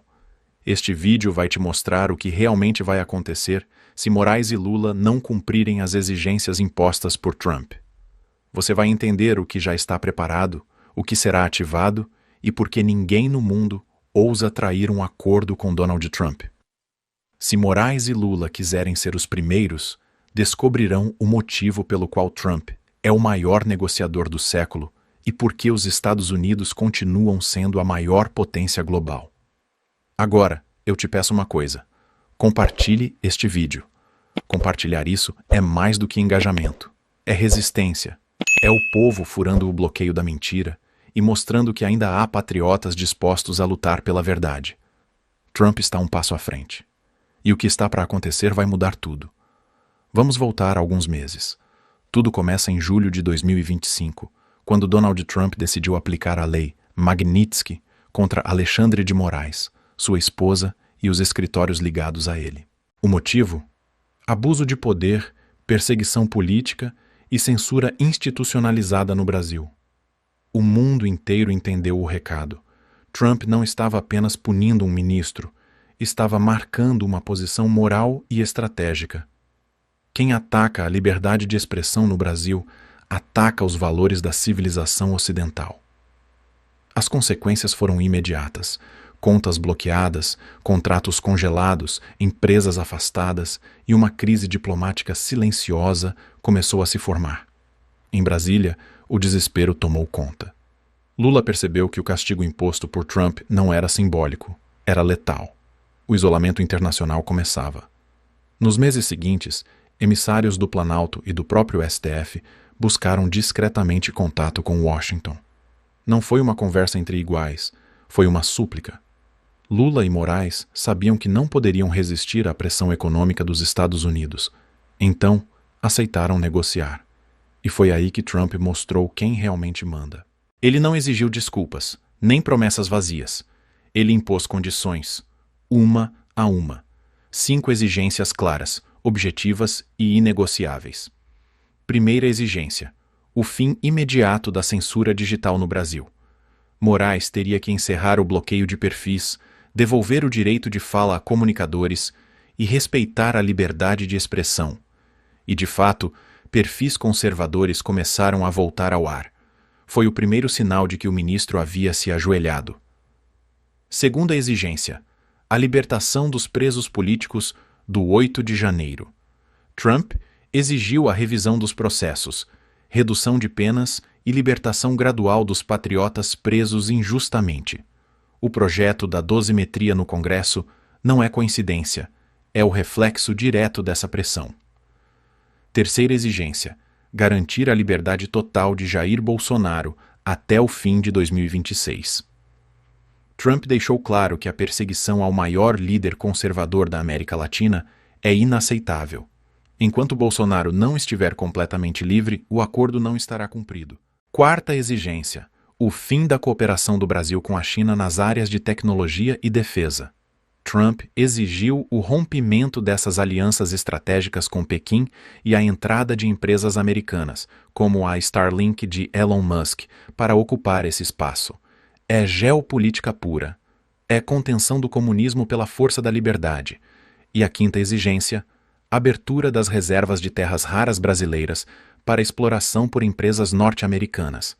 Este vídeo vai te mostrar o que realmente vai acontecer se Moraes e Lula não cumprirem as exigências impostas por Trump. Você vai entender o que já está preparado, o que será ativado e por que ninguém no mundo ousa trair um acordo com Donald Trump. Se Moraes e Lula quiserem ser os primeiros, descobrirão o motivo pelo qual Trump é o maior negociador do século e por que os Estados Unidos continuam sendo a maior potência global. Agora, eu te peço uma coisa. Compartilhe este vídeo. Compartilhar isso é mais do que engajamento. É resistência. É o povo furando o bloqueio da mentira e mostrando que ainda há patriotas dispostos a lutar pela verdade. Trump está um passo à frente. E o que está para acontecer vai mudar tudo. Vamos voltar alguns meses. Tudo começa em julho de 2025, quando Donald Trump decidiu aplicar a lei Magnitsky contra Alexandre de Moraes, sua esposa e os escritórios ligados a ele. O motivo? Abuso de poder, perseguição política e censura institucionalizada no Brasil. O mundo inteiro entendeu o recado. Trump não estava apenas punindo um ministro, estava marcando uma posição moral e estratégica. Quem ataca a liberdade de expressão no Brasil ataca os valores da civilização ocidental. As consequências foram imediatas. Contas bloqueadas, contratos congelados, empresas afastadas e uma crise diplomática silenciosa começou a se formar. Em Brasília, o desespero tomou conta. Lula percebeu que o castigo imposto por Trump não era simbólico, era letal. O isolamento internacional começava. Nos meses seguintes, emissários do Planalto e do próprio STF buscaram discretamente contato com Washington. Não foi uma conversa entre iguais, foi uma súplica. Lula e Moraes sabiam que não poderiam resistir à pressão econômica dos Estados Unidos. Então, aceitaram negociar. E foi aí que Trump mostrou quem realmente manda. Ele não exigiu desculpas, nem promessas vazias. Ele impôs condições, uma a uma. 5 exigências claras, objetivas e inegociáveis. Primeira exigência: o fim imediato da censura digital no Brasil. Moraes teria que encerrar o bloqueio de perfis, devolver o direito de fala a comunicadores e respeitar a liberdade de expressão. E, de fato, perfis conservadores começaram a voltar ao ar. Foi o primeiro sinal de que o ministro havia se ajoelhado. Segunda exigência: a libertação dos presos políticos do 8 de janeiro. Trump exigiu a revisão dos processos, redução de penas e libertação gradual dos patriotas presos injustamente. O projeto da dosimetria no Congresso não é coincidência, é o reflexo direto dessa pressão. Terceira exigência: garantir a liberdade total de Jair Bolsonaro até o fim de 2026. Trump deixou claro que a perseguição ao maior líder conservador da América Latina é inaceitável. Enquanto Bolsonaro não estiver completamente livre, o acordo não estará cumprido. Quarta exigência: o fim da cooperação do Brasil com a China nas áreas de tecnologia e defesa. Trump exigiu o rompimento dessas alianças estratégicas com Pequim e a entrada de empresas americanas, como a Starlink de Elon Musk, para ocupar esse espaço. É geopolítica pura. É contenção do comunismo pela força da liberdade. E a quinta exigência: abertura das reservas de terras raras brasileiras para exploração por empresas norte-americanas.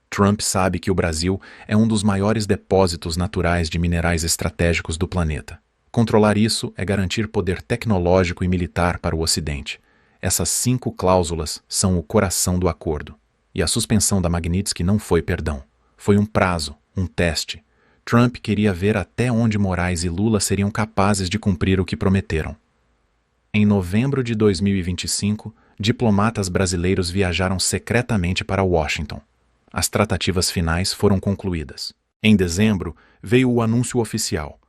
Trump sabe que o Brasil é um dos maiores depósitos naturais de minerais estratégicos do planeta. Controlar isso é garantir poder tecnológico e militar para o Ocidente. Essas 5 cláusulas são o coração do acordo. E a suspensão da Magnitsky não foi perdão. Foi um prazo, um teste. Trump queria ver até onde Moraes e Lula seriam capazes de cumprir o que prometeram. Em novembro de 2025, diplomatas brasileiros viajaram secretamente para Washington. As tratativas finais foram concluídas. Em dezembro, veio o anúncio oficial.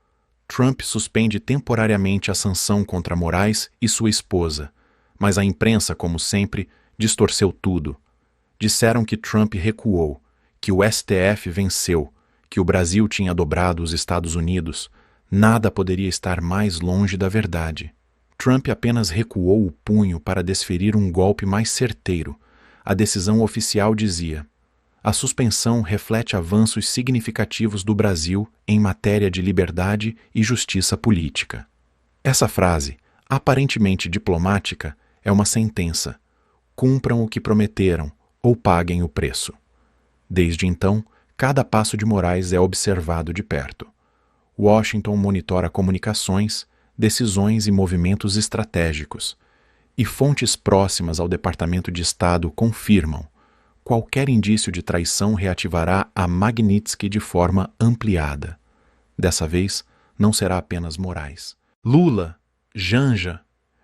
Trump suspende temporariamente a sanção contra Moraes e sua esposa, mas a imprensa, como sempre, distorceu tudo. Disseram que Trump recuou, que o STF venceu, que o Brasil tinha dobrado os Estados Unidos. Nada poderia estar mais longe da verdade. Trump apenas recuou o punho para desferir um golpe mais certeiro. A decisão oficial dizia: a suspensão reflete avanços significativos do Brasil em matéria de liberdade e justiça política. Essa frase, aparentemente diplomática, é uma sentença. Cumpram o que prometeram ou paguem o preço. Desde então, cada passo de Moraes é observado de perto. Washington monitora comunicações, decisões e movimentos estratégicos. E fontes próximas ao Departamento de Estado confirmam: qualquer indício de traição reativará a Magnitsky de forma ampliada. Dessa vez, não será apenas Moraes. Lula, Janja,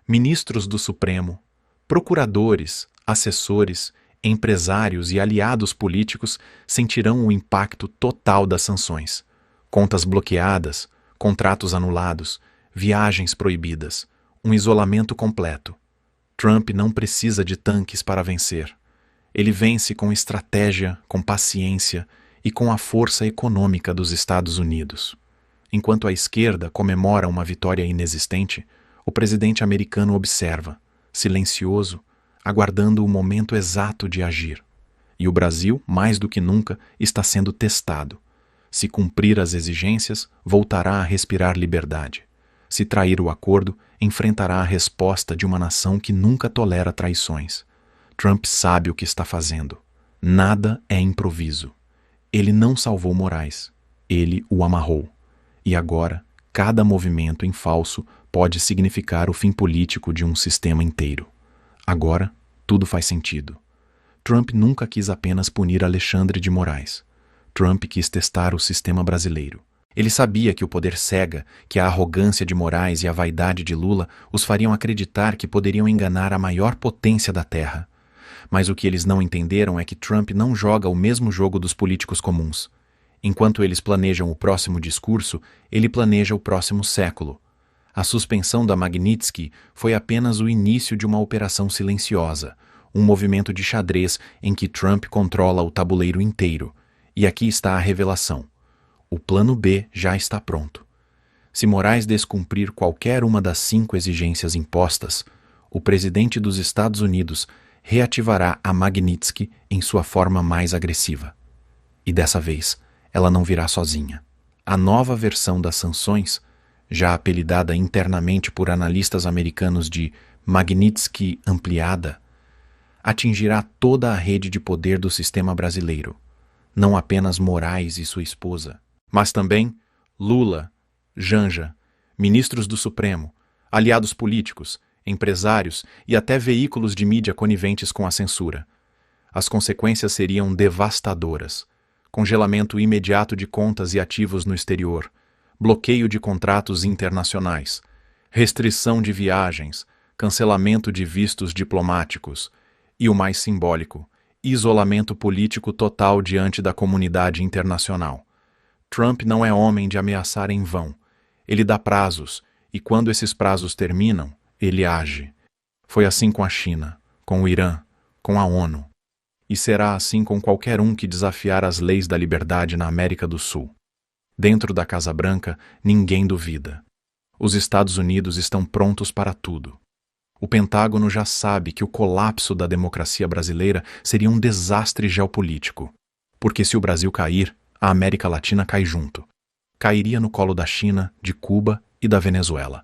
ministros do Supremo, procuradores, assessores, empresários e aliados políticos sentirão o impacto total das sanções. Contas bloqueadas, contratos anulados, viagens proibidas, um isolamento completo. Trump não precisa de tanques para vencer. Ele vence com estratégia, com paciência e com a força econômica dos Estados Unidos. Enquanto a esquerda comemora uma vitória inexistente, o presidente americano observa, silencioso, aguardando o momento exato de agir. E o Brasil, mais do que nunca, está sendo testado. Se cumprir as exigências, voltará a respirar liberdade. Se trair o acordo, enfrentará a resposta de uma nação que nunca tolera traições. Trump sabe o que está fazendo. Nada é improviso. Ele não salvou Moraes. Ele o amarrou. E agora, cada movimento em falso pode significar o fim político de um sistema inteiro. Agora, tudo faz sentido. Trump nunca quis apenas punir Alexandre de Moraes. Trump quis testar o sistema brasileiro. Ele sabia que o poder cega, que a arrogância de Moraes e a vaidade de Lula os fariam acreditar que poderiam enganar a maior potência da Terra. Mas o que eles não entenderam é que Trump não joga o mesmo jogo dos políticos comuns. Enquanto eles planejam o próximo discurso, ele planeja o próximo século. A suspensão da Magnitsky foi apenas o início de uma operação silenciosa, um movimento de xadrez em que Trump controla o tabuleiro inteiro. E aqui está a revelação. O plano B já está pronto. Se Moraes descumprir qualquer uma das 5 exigências impostas, o presidente dos Estados Unidos reativará a Magnitsky em sua forma mais agressiva. E dessa vez, ela não virá sozinha. A nova versão das sanções, já apelidada internamente por analistas americanos de Magnitsky ampliada, atingirá toda a rede de poder do sistema brasileiro, não apenas Moraes e sua esposa, mas também Lula, Janja, ministros do Supremo, aliados políticos, empresários e até veículos de mídia coniventes com a censura. As consequências seriam devastadoras. Congelamento imediato de contas e ativos no exterior, bloqueio de contratos internacionais, restrição de viagens, cancelamento de vistos diplomáticos e, o mais simbólico, isolamento político total diante da comunidade internacional. Trump não é homem de ameaçar em vão. Ele dá prazos e, quando esses prazos terminam, ele age. Foi assim com a China, com o Irã, com a ONU. E será assim com qualquer um que desafiar as leis da liberdade na América do Sul. Dentro da Casa Branca, ninguém duvida. Os Estados Unidos estão prontos para tudo. O Pentágono já sabe que o colapso da democracia brasileira seria um desastre geopolítico. Porque se o Brasil cair, a América Latina cai junto. Cairia no colo da China, de Cuba e da Venezuela.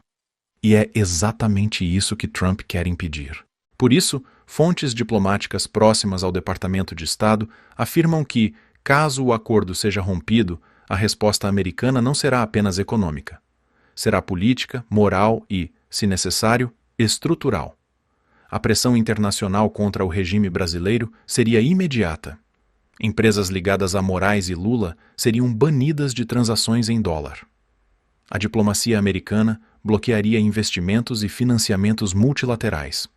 E é exatamente isso que Trump quer impedir. Por isso, fontes diplomáticas próximas ao Departamento de Estado afirmam que, caso o acordo seja rompido, a resposta americana não será apenas econômica. Será política, moral e, se necessário, estrutural. A pressão internacional contra o regime brasileiro seria imediata. Empresas ligadas a Moraes e Lula seriam banidas de transações em dólar. A diplomacia americana bloquearia investimentos e financiamentos multilaterais.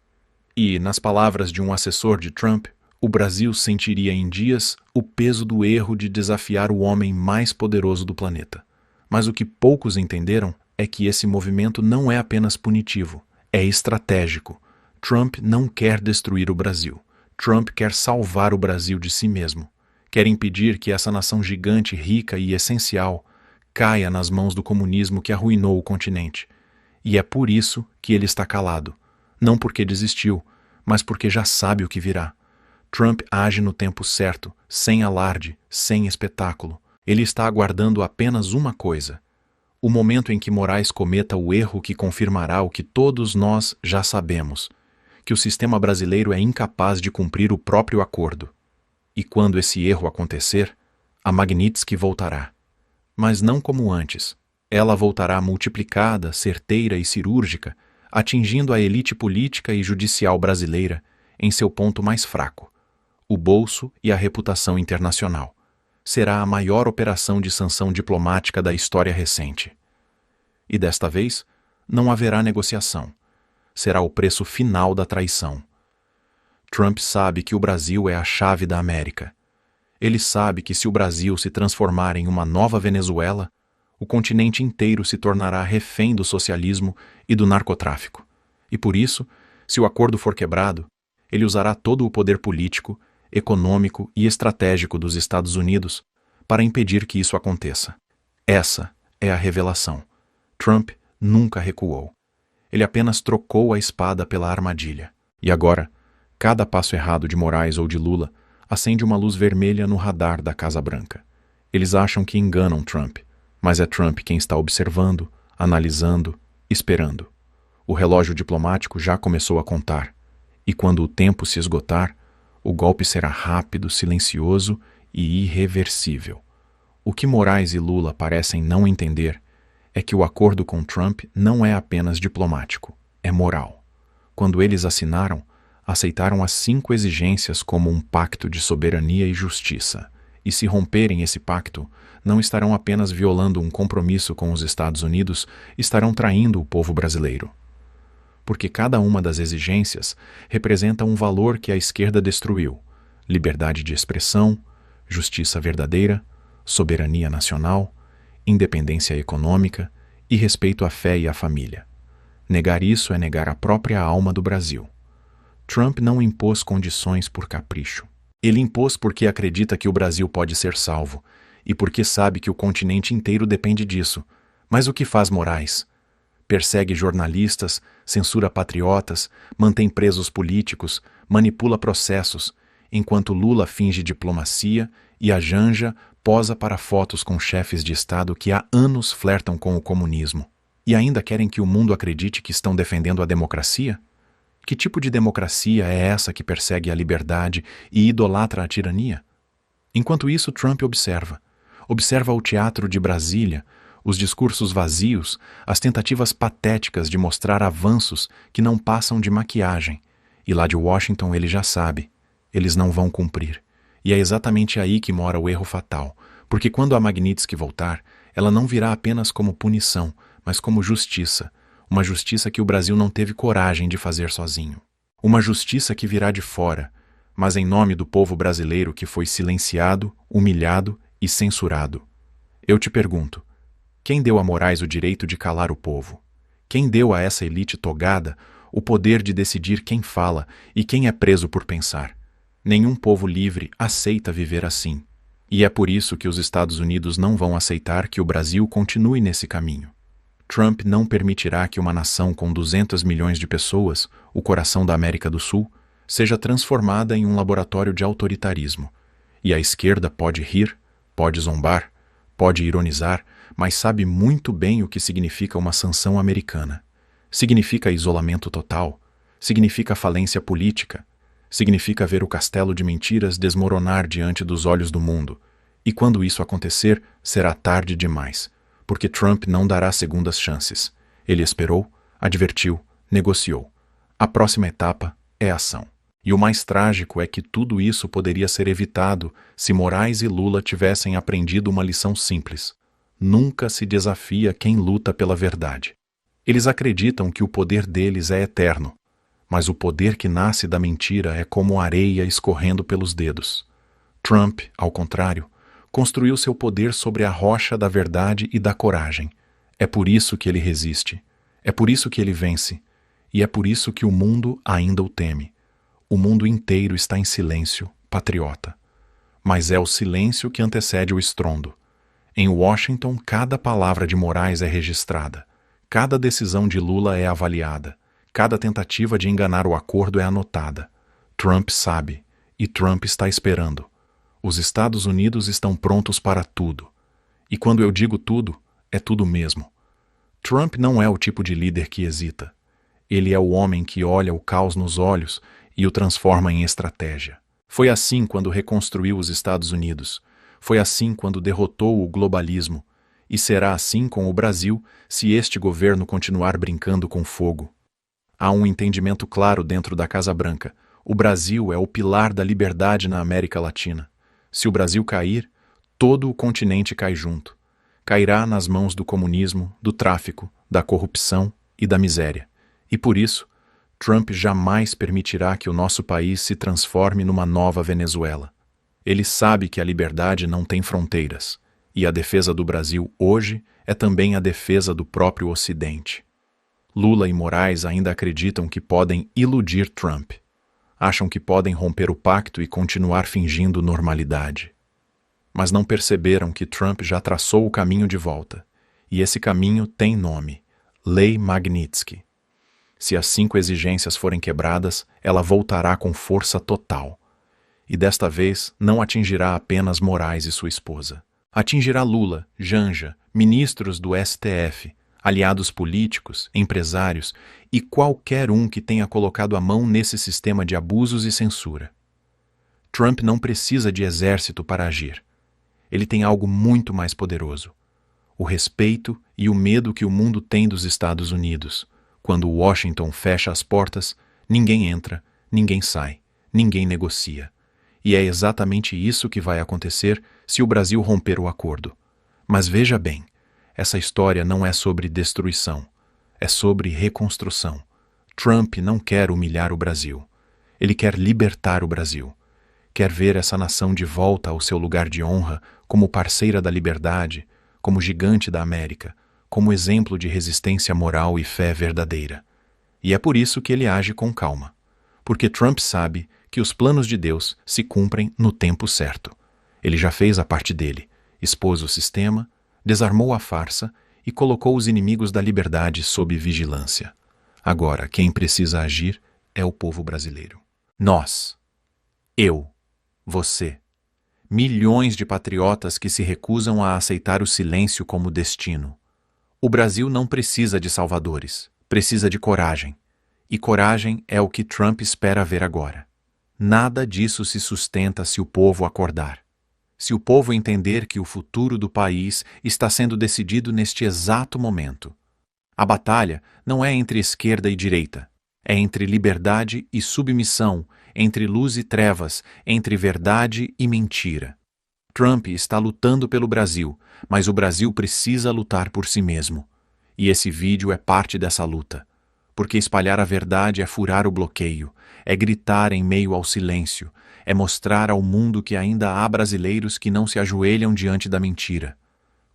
E, nas palavras de um assessor de Trump, o Brasil sentiria em dias o peso do erro de desafiar o homem mais poderoso do planeta. Mas o que poucos entenderam é que esse movimento não é apenas punitivo, é estratégico. Trump não quer destruir o Brasil. Trump quer salvar o Brasil de si mesmo. Quer impedir que essa nação gigante, rica e essencial caia nas mãos do comunismo que arruinou o continente. E é por isso que ele está calado. Não porque desistiu, mas porque já sabe o que virá. Trump age no tempo certo, sem alarde, sem espetáculo. Ele está aguardando apenas uma coisa: o momento em que Moraes cometa o erro que confirmará o que todos nós já sabemos, que o sistema brasileiro é incapaz de cumprir o próprio acordo. E quando esse erro acontecer, a Magnitsky voltará. Mas não como antes. Ela voltará multiplicada, certeira e cirúrgica, atingindo a elite política e judicial brasileira em seu ponto mais fraco, o bolso e a reputação internacional. Será a maior operação de sanção diplomática da história recente. E desta vez, não haverá negociação. Será o preço final da traição. Trump sabe que o Brasil é a chave da América. Ele sabe que se o Brasil se transformar em uma nova Venezuela, o continente inteiro se tornará refém do socialismo e do narcotráfico. E por isso, se o acordo for quebrado, ele usará todo o poder político, econômico e estratégico dos Estados Unidos para impedir que isso aconteça. Essa é a revelação. Trump nunca recuou. Ele apenas trocou a espada pela armadilha. E agora, cada passo errado de Moraes ou de Lula acende uma luz vermelha no radar da Casa Branca. Eles acham que enganam Trump, mas é Trump quem está observando, analisando, esperando. O relógio diplomático já começou a contar, e quando o tempo se esgotar, o golpe será rápido, silencioso e irreversível. O que Moraes e Lula parecem não entender é que o acordo com Trump não é apenas diplomático, é moral. Quando eles assinaram, aceitaram as 5 exigências como um pacto de soberania e justiça. E se romperem esse pacto, não estarão apenas violando um compromisso com os Estados Unidos, estarão traindo o povo brasileiro. Porque cada uma das exigências representa um valor que a esquerda destruiu: liberdade de expressão, justiça verdadeira, soberania nacional, independência econômica e respeito à fé e à família. Negar isso é negar a própria alma do Brasil. Trump não impôs condições por capricho. Ele impôs porque acredita que o Brasil pode ser salvo e porque sabe que o continente inteiro depende disso. Mas o que faz Moraes? Persegue jornalistas, censura patriotas, mantém presos políticos, manipula processos, enquanto Lula finge diplomacia e a Janja posa para fotos com chefes de Estado que há anos flertam com o comunismo. E ainda querem que o mundo acredite que estão defendendo a democracia? Que tipo de democracia é essa que persegue a liberdade e idolatra a tirania? Enquanto isso, Trump observa o teatro de Brasília, os discursos vazios, as tentativas patéticas de mostrar avanços que não passam de maquiagem. E lá de Washington ele já sabe, eles não vão cumprir. E é exatamente aí que mora o erro fatal, porque quando a Magnitsky voltar, ela não virá apenas como punição, mas como justiça, uma justiça que o Brasil não teve coragem de fazer sozinho. Uma justiça que virá de fora, mas em nome do povo brasileiro que foi silenciado, humilhado e censurado. Eu te pergunto, quem deu a Moraes o direito de calar o povo? Quem deu a essa elite togada o poder de decidir quem fala e quem é preso por pensar? Nenhum povo livre aceita viver assim. E é por isso que os Estados Unidos não vão aceitar que o Brasil continue nesse caminho. Trump não permitirá que uma nação com 200 milhões de pessoas, o coração da América do Sul, seja transformada em um laboratório de autoritarismo. E a esquerda pode rir, pode zombar, pode ironizar, mas sabe muito bem o que significa uma sanção americana. Significa isolamento total, significa falência política, significa ver o castelo de mentiras desmoronar diante dos olhos do mundo. E quando isso acontecer, será tarde demais, porque Trump não dará segundas chances. Ele esperou, advertiu, negociou. A próxima etapa é ação. E o mais trágico é que tudo isso poderia ser evitado se Moraes e Lula tivessem aprendido uma lição simples. Nunca se desafia quem luta pela verdade. Eles acreditam que o poder deles é eterno, mas o poder que nasce da mentira é como areia escorrendo pelos dedos. Trump, ao contrário, construiu seu poder sobre a rocha da verdade e da coragem. É por isso que ele resiste. É por isso que ele vence. E é por isso que o mundo ainda o teme. O mundo inteiro está em silêncio, patriota. Mas é o silêncio que antecede o estrondo. Em Washington, cada palavra de Moraes é registrada. Cada decisão de Lula é avaliada. Cada tentativa de enganar o acordo é anotada. Trump sabe. E Trump está esperando. Os Estados Unidos estão prontos para tudo. E quando eu digo tudo, é tudo mesmo. Trump não é o tipo de líder que hesita. Ele é o homem que olha o caos nos olhos e o transforma em estratégia. Foi assim quando reconstruiu os Estados Unidos. Foi assim quando derrotou o globalismo. E será assim com o Brasil se este governo continuar brincando com fogo. Há um entendimento claro dentro da Casa Branca. O Brasil é o pilar da liberdade na América Latina. Se o Brasil cair, todo o continente cai junto. Cairá nas mãos do comunismo, do tráfico, da corrupção e da miséria. E por isso, Trump jamais permitirá que o nosso país se transforme numa nova Venezuela. Ele sabe que a liberdade não tem fronteiras, e a defesa do Brasil hoje é também a defesa do próprio Ocidente. Lula e Moraes ainda acreditam que podem iludir Trump. Acham que podem romper o pacto e continuar fingindo normalidade. Mas não perceberam que Trump já traçou o caminho de volta, e esse caminho tem nome: Lei Magnitsky. Se as 5 exigências forem quebradas, ela voltará com força total. E desta vez não atingirá apenas Moraes e sua esposa. Atingirá Lula, Janja, ministros do STF, aliados políticos, empresários e qualquer um que tenha colocado a mão nesse sistema de abusos e censura. Trump não precisa de exército para agir. Ele tem algo muito mais poderoso: o respeito e o medo que o mundo tem dos Estados Unidos. Quando Washington fecha as portas, ninguém entra, ninguém sai, ninguém negocia. E é exatamente isso que vai acontecer se o Brasil romper o acordo. Mas veja bem, essa história não é sobre destruição, é sobre reconstrução. Trump não quer humilhar o Brasil. Ele quer libertar o Brasil. Quer ver essa nação de volta ao seu lugar de honra como parceira da liberdade, como gigante da América, como exemplo de resistência moral e fé verdadeira. E é por isso que ele age com calma. Porque Trump sabe que os planos de Deus se cumprem no tempo certo. Ele já fez a parte dele, expôs o sistema, desarmou a farsa e colocou os inimigos da liberdade sob vigilância. Agora, quem precisa agir é o povo brasileiro. Nós, eu, você, milhões de patriotas que se recusam a aceitar o silêncio como destino. O Brasil não precisa de salvadores, precisa de coragem. E coragem é o que Trump espera ver agora. Nada disso se sustenta se o povo acordar. Se o povo entender que o futuro do país está sendo decidido neste exato momento. A batalha não é entre esquerda e direita. É entre liberdade e submissão, entre luz e trevas, entre verdade e mentira. Trump está lutando pelo Brasil, mas o Brasil precisa lutar por si mesmo. E esse vídeo é parte dessa luta. Porque espalhar a verdade é furar o bloqueio, é gritar em meio ao silêncio, é mostrar ao mundo que ainda há brasileiros que não se ajoelham diante da mentira.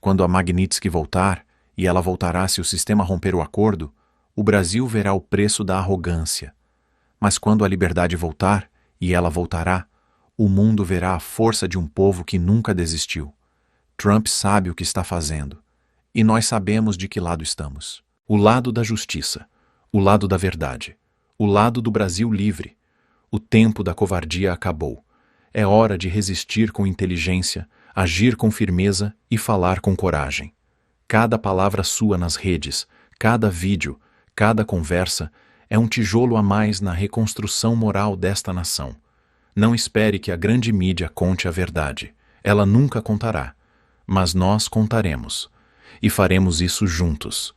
Quando a Magnitsky voltar, e ela voltará se o sistema romper o acordo, o Brasil verá o preço da arrogância. Mas quando a liberdade voltar, e ela voltará, o mundo verá a força de um povo que nunca desistiu. Trump sabe o que está fazendo, e nós sabemos de que lado estamos. O lado da justiça, o lado da verdade, o lado do Brasil livre. O tempo da covardia acabou. É hora de resistir com inteligência, agir com firmeza e falar com coragem. Cada palavra sua nas redes, cada vídeo, cada conversa é um tijolo a mais na reconstrução moral desta nação. Não espere que a grande mídia conte a verdade. Ela nunca contará. Mas nós contaremos. E faremos isso juntos.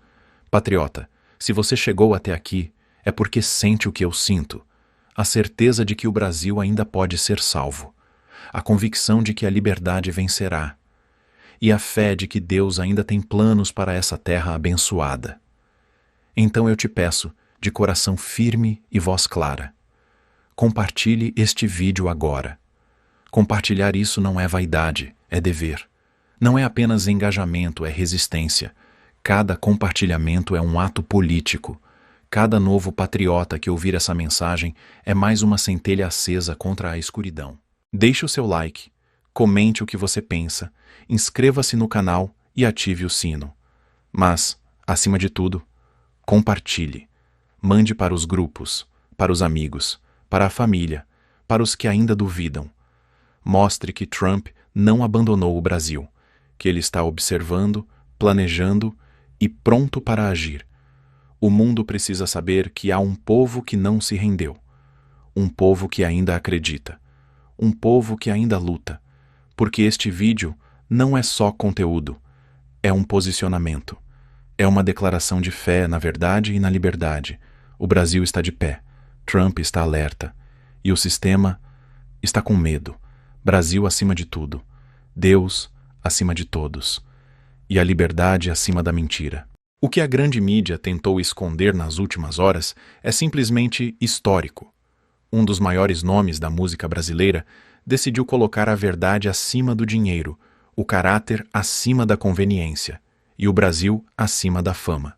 Patriota, se você chegou até aqui, é porque sente o que eu sinto. A certeza de que o Brasil ainda pode ser salvo. A convicção de que a liberdade vencerá. E a fé de que Deus ainda tem planos para essa terra abençoada. Então eu te peço, de coração firme e voz clara, compartilhe este vídeo agora. Compartilhar isso não é vaidade, é dever. Não é apenas engajamento, é resistência. Cada compartilhamento é um ato político. Cada novo patriota que ouvir essa mensagem é mais uma centelha acesa contra a escuridão. Deixe o seu like, comente o que você pensa, inscreva-se no canal e ative o sino. Mas, acima de tudo, compartilhe. Mande para os grupos, para os amigos, para a família, para os que ainda duvidam. Mostre que Trump não abandonou o Brasil, que ele está observando, planejando e pronto para agir. O mundo precisa saber que há um povo que não se rendeu, um povo que ainda acredita, um povo que ainda luta, porque este vídeo não é só conteúdo, é um posicionamento, é uma declaração de fé na verdade e na liberdade. O Brasil está de pé, Trump está alerta, e o sistema está com medo. Brasil acima de tudo, Deus acima de todos, e a liberdade acima da mentira. O que a grande mídia tentou esconder nas últimas horas é simplesmente histórico. Um dos maiores nomes da música brasileira decidiu colocar a verdade acima do dinheiro, o caráter acima da conveniência e o Brasil acima da fama.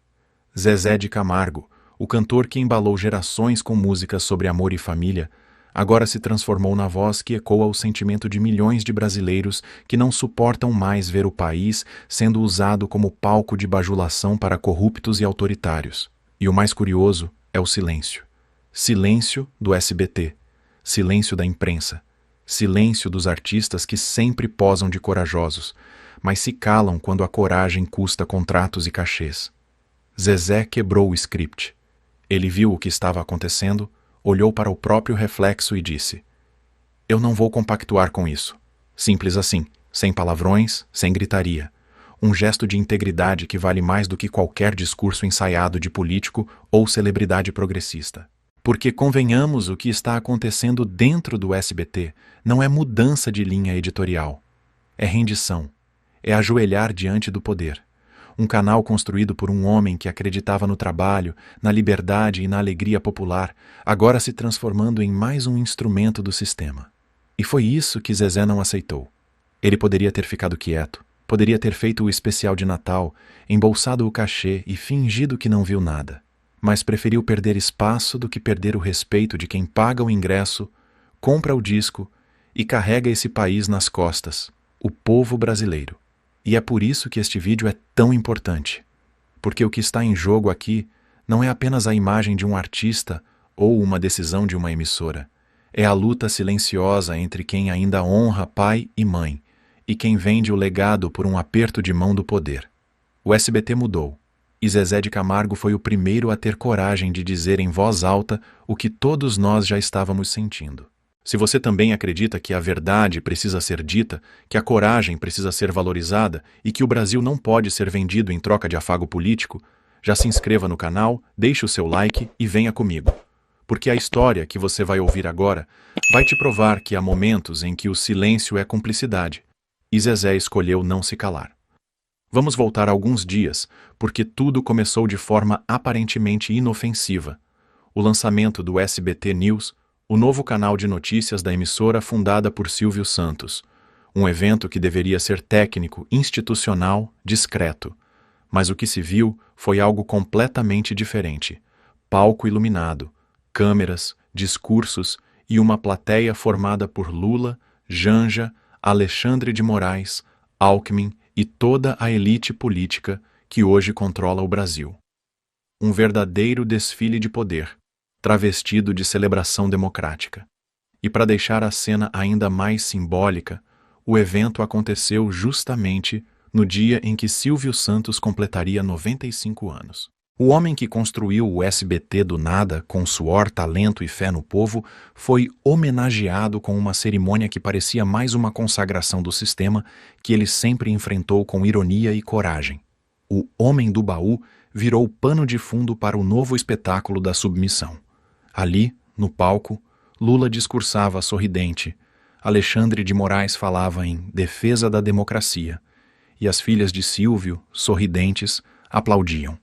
Zezé de Camargo, o cantor que embalou gerações com músicas sobre amor e família, agora se transformou na voz que ecoa o sentimento de milhões de brasileiros que não suportam mais ver o país sendo usado como palco de bajulação para corruptos e autoritários. E o mais curioso é o silêncio. Silêncio do SBT, silêncio da imprensa, silêncio dos artistas que sempre posam de corajosos, mas se calam quando a coragem custa contratos e cachês. Zezé quebrou o script. Ele viu o que estava acontecendo, olhou para o próprio reflexo e disse: "Eu não vou compactuar com isso." Simples assim, sem palavrões, sem gritaria. Um gesto de integridade que vale mais do que qualquer discurso ensaiado de político ou celebridade progressista. Porque convenhamos, o que está acontecendo dentro do SBT não é mudança de linha editorial. É rendição. É ajoelhar diante do poder. Um canal construído por um homem que acreditava no trabalho, na liberdade e na alegria popular, agora se transformando em mais um instrumento do sistema. E foi isso que Zezé não aceitou. Ele poderia ter ficado quieto, Poderia ter feito o especial de Natal, embolsado o cachê e fingido que não viu nada. Mas preferiu perder espaço do que perder o respeito de quem paga o ingresso, compra o disco e carrega esse país nas costas, o povo brasileiro. E é por isso que este vídeo é tão importante. Porque o que está em jogo aqui não é apenas a imagem de um artista ou uma decisão de uma emissora. É a luta silenciosa entre quem ainda honra pai e mãe e quem vende o legado por um aperto de mão do poder. O SBT mudou, e Zezé de Camargo foi o primeiro a ter coragem de dizer em voz alta o que todos nós já estávamos sentindo. Se você também acredita que a verdade precisa ser dita, que a coragem precisa ser valorizada e que o Brasil não pode ser vendido em troca de afago político, já se inscreva no canal, deixe o seu like e venha comigo. Porque a história que você vai ouvir agora vai te provar que há momentos em que o silêncio é cumplicidade, e Zezé escolheu não se calar. Vamos voltar alguns dias, porque tudo começou de forma aparentemente inofensiva. O lançamento do SBT News, o novo canal de notícias da emissora fundada por Silvio Santos. Um evento que deveria ser técnico, institucional, discreto. Mas o que se viu foi algo completamente diferente. Palco iluminado, câmeras, discursos e uma plateia formada por Lula, Janja, Alexandre de Moraes, Alckmin e toda a elite política que hoje controla o Brasil. Um verdadeiro desfile de poder, travestido de celebração democrática. E para deixar a cena ainda mais simbólica, o evento aconteceu justamente no dia em que Silvio Santos completaria 95 anos. O homem que construiu o SBT do nada, com suor, talento e fé no povo, foi homenageado com uma cerimônia que parecia mais uma consagração do sistema que ele sempre enfrentou com ironia e coragem. O Homem do Baú virou pano de fundo para o novo espetáculo da submissão. Ali, no palco, Lula discursava sorridente, Alexandre de Moraes falava em defesa da democracia, e as filhas de Silvio, sorridentes, aplaudiam.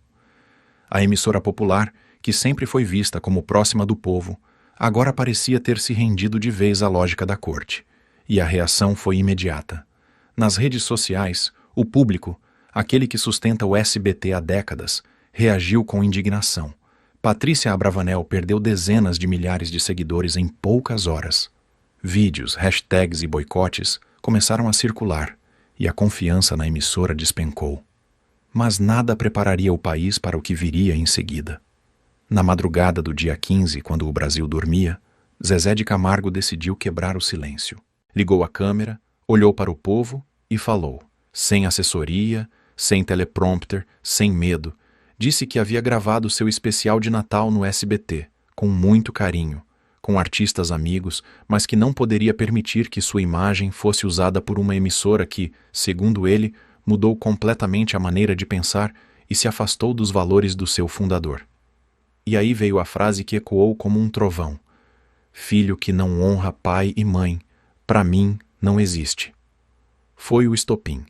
A emissora popular, que sempre foi vista como próxima do povo, agora parecia ter se rendido de vez à lógica da corte. E a reação foi imediata. Nas redes sociais, o público, aquele que sustenta o SBT há décadas, reagiu com indignação. Patrícia Abravanel perdeu dezenas de milhares de seguidores em poucas horas. Vídeos, hashtags e boicotes começaram a circular, e a confiança na emissora despencou. Mas nada prepararia o país para o que viria em seguida. Na madrugada do dia 15, quando o Brasil dormia, Zezé de Camargo decidiu quebrar o silêncio. Ligou a câmera, olhou para o povo e falou, sem assessoria, sem teleprompter, sem medo. Disse que havia gravado seu especial de Natal no SBT, com muito carinho, com artistas amigos, mas que não poderia permitir que sua imagem fosse usada por uma emissora que, segundo ele, mudou completamente a maneira de pensar e se afastou dos valores do seu fundador. E aí veio a frase que ecoou como um trovão. Filho que não honra pai e mãe, para mim não existe. Foi o estopim.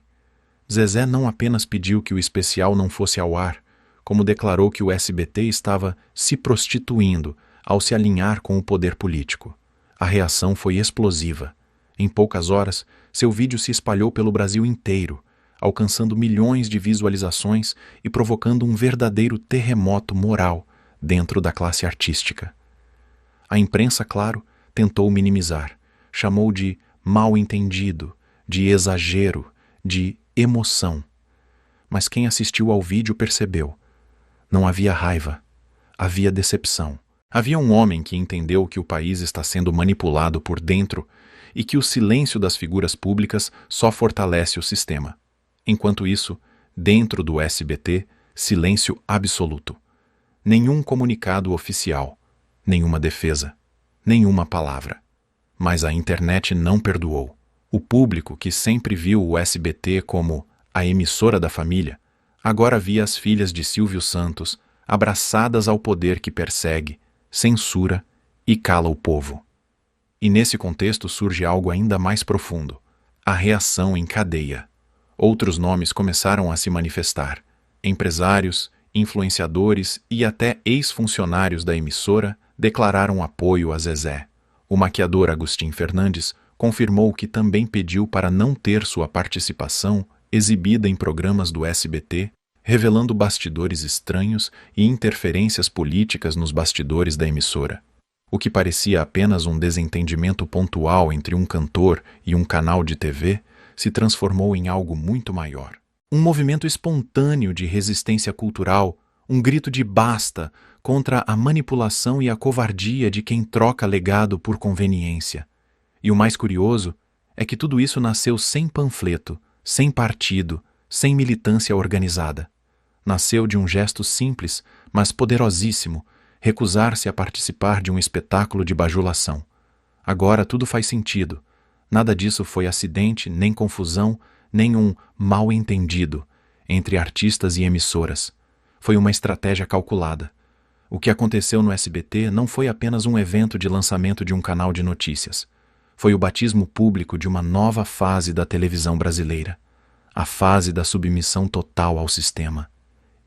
Zezé não apenas pediu que o especial não fosse ao ar, como declarou que o SBT estava se prostituindo ao se alinhar com o poder político. A reação foi explosiva. Em poucas horas, seu vídeo se espalhou pelo Brasil inteiro, alcançando milhões de visualizações e provocando um verdadeiro terremoto moral dentro da classe artística. A imprensa, claro, tentou minimizar, chamou de mal-entendido, de exagero, de emoção. Mas quem assistiu ao vídeo percebeu. Não havia raiva, havia decepção. Havia um homem que entendeu que o país está sendo manipulado por dentro e que o silêncio das figuras públicas só fortalece o sistema. Enquanto isso, dentro do SBT, silêncio absoluto. Nenhum comunicado oficial, nenhuma defesa, nenhuma palavra. Mas a internet não perdoou. O público, que sempre viu o SBT como a emissora da família, agora via as filhas de Silvio Santos abraçadas ao poder que persegue, censura e cala o povo. E nesse contexto surge algo ainda mais profundo: a reação em cadeia. Outros nomes começaram a se manifestar. Empresários, influenciadores e até ex-funcionários da emissora declararam apoio a Zezé. O maquiador Agostinho Fernandes confirmou que também pediu para não ter sua participação exibida em programas do SBT, revelando bastidores estranhos e interferências políticas nos bastidores da emissora. O que parecia apenas um desentendimento pontual entre um cantor e um canal de TV se transformou em algo muito maior. Um movimento espontâneo de resistência cultural, um grito de basta contra a manipulação e a covardia de quem troca legado por conveniência. E o mais curioso é que tudo isso nasceu sem panfleto, sem partido, sem militância organizada. Nasceu de um gesto simples, mas poderosíssimo, recusar-se a participar de um espetáculo de bajulação. Agora tudo faz sentido. Nada disso foi acidente, nem confusão, nem um mal-entendido entre artistas e emissoras. Foi uma estratégia calculada. O que aconteceu no SBT não foi apenas um evento de lançamento de um canal de notícias. Foi o batismo público de uma nova fase da televisão brasileira. A fase da submissão total ao sistema.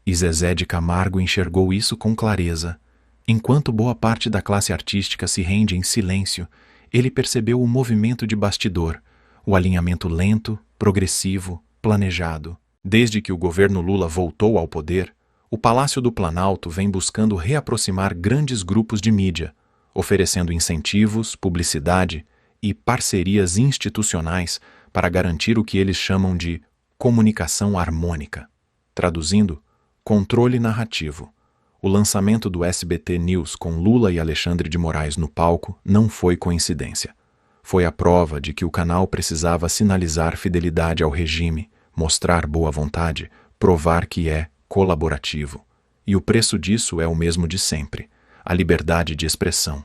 E Zezé de Camargo enxergou isso com clareza. Enquanto boa parte da classe artística se rende em silêncio, ele percebeu o movimento de bastidor, o alinhamento lento, progressivo, planejado. Desde que o governo Lula voltou ao poder, o Palácio do Planalto vem buscando reaproximar grandes grupos de mídia, oferecendo incentivos, publicidade e parcerias institucionais para garantir o que eles chamam de comunicação harmônica. Traduzindo, controle narrativo. O lançamento do SBT News com Lula e Alexandre de Moraes no palco não foi coincidência. Foi a prova de que o canal precisava sinalizar fidelidade ao regime, mostrar boa vontade, provar que é colaborativo. E o preço disso é o mesmo de sempre, a liberdade de expressão.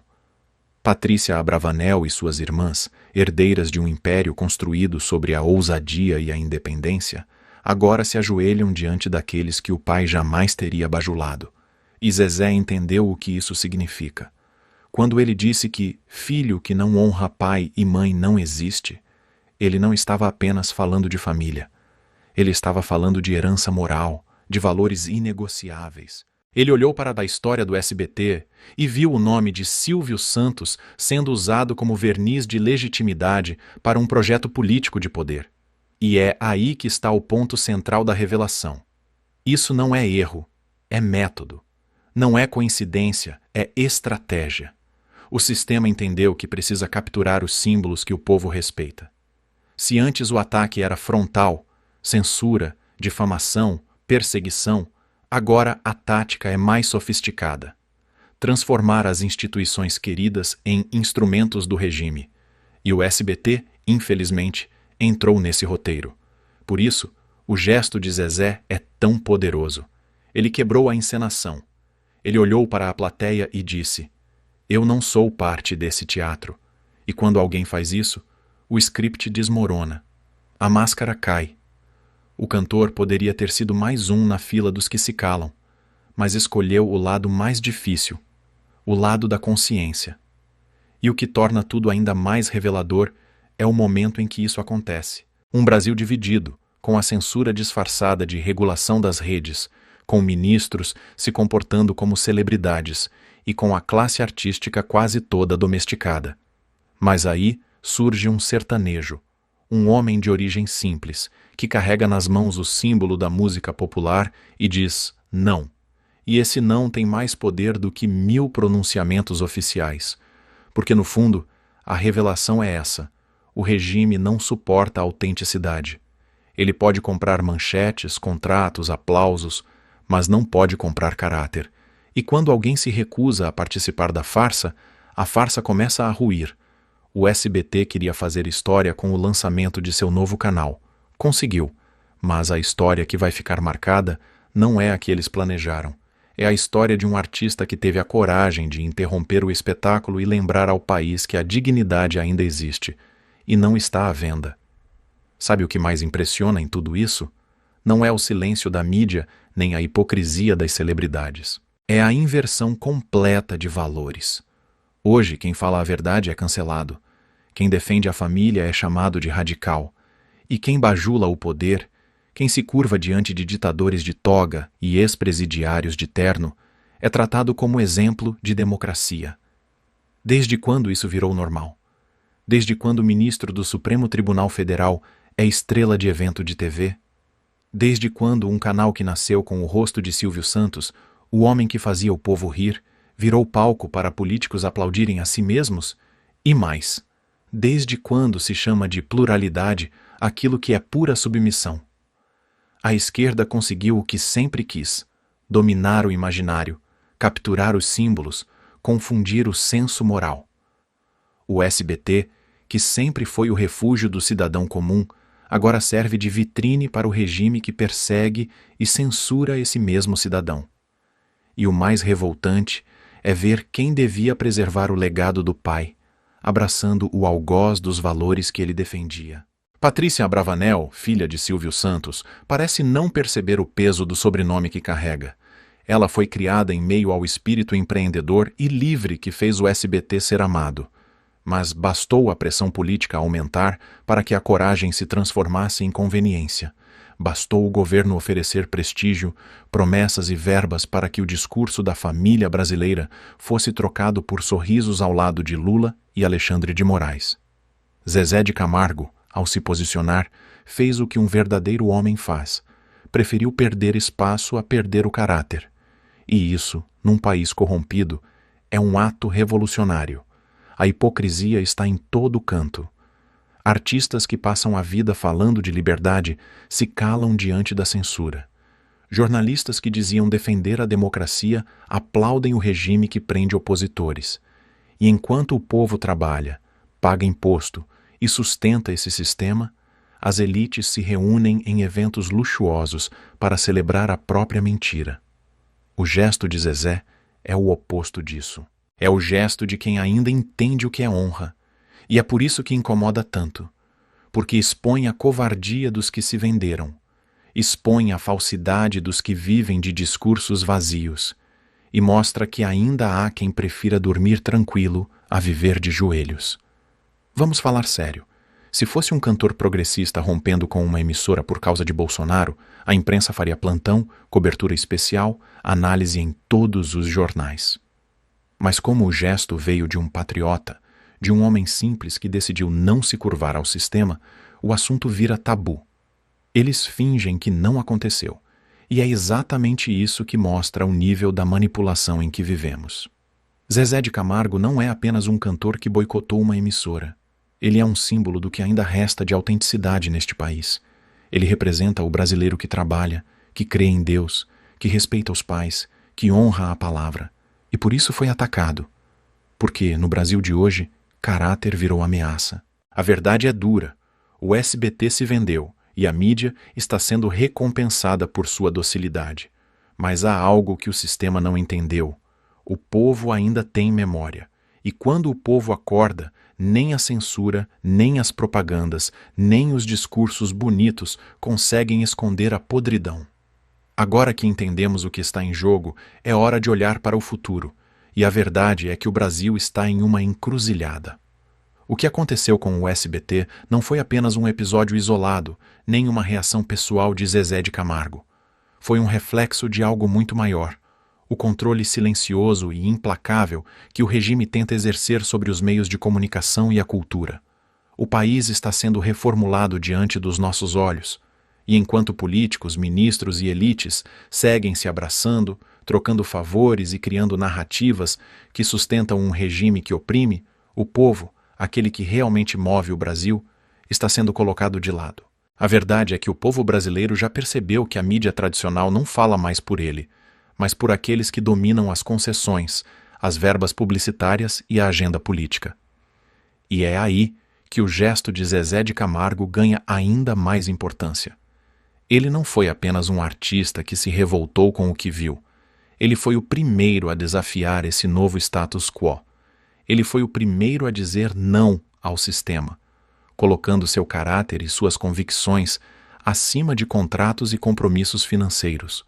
Patrícia Abravanel e suas irmãs, herdeiras de um império construído sobre a ousadia e a independência, agora se ajoelham diante daqueles que o pai jamais teria bajulado. E Zezé entendeu o que isso significa. Quando ele disse que filho que não honra pai e mãe não existe, ele não estava apenas falando de família. Ele estava falando de herança moral, de valores inegociáveis. Ele olhou para a história do SBT e viu o nome de Silvio Santos sendo usado como verniz de legitimidade para um projeto político de poder. E é aí que está o ponto central da revelação. Isso não é erro, é método. Não é coincidência, é estratégia. O sistema entendeu que precisa capturar os símbolos que o povo respeita. Se antes o ataque era frontal, censura, difamação, perseguição, agora a tática é mais sofisticada. Transformar as instituições queridas em instrumentos do regime. E o SBT, infelizmente, entrou nesse roteiro. Por isso, o gesto de Zezé é tão poderoso. Ele quebrou a encenação. Ele olhou para a plateia e disse: eu não sou parte desse teatro. E quando alguém faz isso, o script desmorona. A máscara cai. O cantor poderia ter sido mais um na fila dos que se calam, mas escolheu o lado mais difícil, o lado da consciência. E o que torna tudo ainda mais revelador é o momento em que isso acontece. Um Brasil dividido, com a censura disfarçada de regulação das redes, com ministros se comportando como celebridades e com a classe artística quase toda domesticada. Mas aí surge um sertanejo, um homem de origem simples, que carrega nas mãos o símbolo da música popular e diz não. E esse não tem mais poder do que 1000 pronunciamentos oficiais. Porque, no fundo, a revelação é essa: o regime não suporta a autenticidade. Ele pode comprar manchetes, contratos, aplausos, mas não pode comprar caráter. E quando alguém se recusa a participar da farsa, a farsa começa a ruir. O SBT queria fazer história com o lançamento de seu novo canal. Conseguiu, mas a história que vai ficar marcada não é a que eles planejaram. É a história de um artista que teve a coragem de interromper o espetáculo e lembrar ao país que a dignidade ainda existe, e não está à venda. Sabe o que mais impressiona em tudo isso? Não é o silêncio da mídia, nem a hipocrisia das celebridades. É a inversão completa de valores. Hoje, quem fala a verdade é cancelado. Quem defende a família é chamado de radical. E quem bajula o poder, quem se curva diante de ditadores de toga e ex-presidiários de terno, é tratado como exemplo de democracia. Desde quando isso virou normal? Desde quando o ministro do Supremo Tribunal Federal é estrela de evento de TV? Desde quando um canal que nasceu com o rosto de Silvio Santos, o homem que fazia o povo rir, virou palco para políticos aplaudirem a si mesmos? E mais, desde quando se chama de pluralidade aquilo que é pura submissão? A esquerda conseguiu o que sempre quis: dominar o imaginário, capturar os símbolos, confundir o senso moral. O SBT, que sempre foi o refúgio do cidadão comum, agora serve de vitrine para o regime que persegue e censura esse mesmo cidadão. E o mais revoltante é ver quem devia preservar o legado do pai, abraçando o algoz dos valores que ele defendia. Patrícia Abravanel, filha de Silvio Santos, parece não perceber o peso do sobrenome que carrega. Ela foi criada em meio ao espírito empreendedor e livre que fez o SBT ser amado. Mas bastou a pressão política aumentar para que a coragem se transformasse em conveniência. Bastou o governo oferecer prestígio, promessas e verbas para que o discurso da família brasileira fosse trocado por sorrisos ao lado de Lula e Alexandre de Moraes. Zezé de Camargo, ao se posicionar, fez o que um verdadeiro homem faz: preferiu perder espaço a perder o caráter. E isso, num país corrompido, é um ato revolucionário. A hipocrisia está em todo canto. Artistas que passam a vida falando de liberdade se calam diante da censura. Jornalistas que diziam defender a democracia aplaudem o regime que prende opositores. E enquanto o povo trabalha, paga imposto e sustenta esse sistema, as elites se reúnem em eventos luxuosos para celebrar a própria mentira. O gesto de Zezé é o oposto disso. É o gesto de quem ainda entende o que é honra. E é por isso que incomoda tanto. Porque expõe a covardia dos que se venderam. Expõe a falsidade dos que vivem de discursos vazios. E mostra que ainda há quem prefira dormir tranquilo a viver de joelhos. Vamos falar sério. Se fosse um cantor progressista rompendo com uma emissora por causa de Bolsonaro, a imprensa faria plantão, cobertura especial, análise em todos os jornais. Mas como o gesto veio de um patriota, de um homem simples que decidiu não se curvar ao sistema, o assunto vira tabu. Eles fingem que não aconteceu, e é exatamente isso que mostra o nível da manipulação em que vivemos. Zezé de Camargo não é apenas um cantor que boicotou uma emissora. Ele é um símbolo do que ainda resta de autenticidade neste país. Ele representa o brasileiro que trabalha, que crê em Deus, que respeita os pais, que honra a palavra. E por isso foi atacado. Porque, no Brasil de hoje, caráter virou ameaça. A verdade é dura. O SBT se vendeu e a mídia está sendo recompensada por sua docilidade. Mas há algo que o sistema não entendeu. O povo ainda tem memória. E quando o povo acorda, nem a censura, nem as propagandas, nem os discursos bonitos conseguem esconder a podridão. Agora que entendemos o que está em jogo, é hora de olhar para o futuro. E a verdade é que o Brasil está em uma encruzilhada. O que aconteceu com o SBT não foi apenas um episódio isolado, nem uma reação pessoal de Zezé de Camargo. Foi um reflexo de algo muito maior. O controle silencioso e implacável que o regime tenta exercer sobre os meios de comunicação e a cultura. O país está sendo reformulado diante dos nossos olhos. E enquanto políticos, ministros e elites seguem se abraçando, trocando favores e criando narrativas que sustentam um regime que oprime, o povo, aquele que realmente move o Brasil, está sendo colocado de lado. A verdade é que o povo brasileiro já percebeu que a mídia tradicional não fala mais por ele, mas por aqueles que dominam as concessões, as verbas publicitárias e a agenda política. E é aí que o gesto de Zezé de Camargo ganha ainda mais importância. Ele não foi apenas um artista que se revoltou com o que viu. Ele foi o primeiro a desafiar esse novo status quo. Ele foi o primeiro a dizer não ao sistema, colocando seu caráter e suas convicções acima de contratos e compromissos financeiros.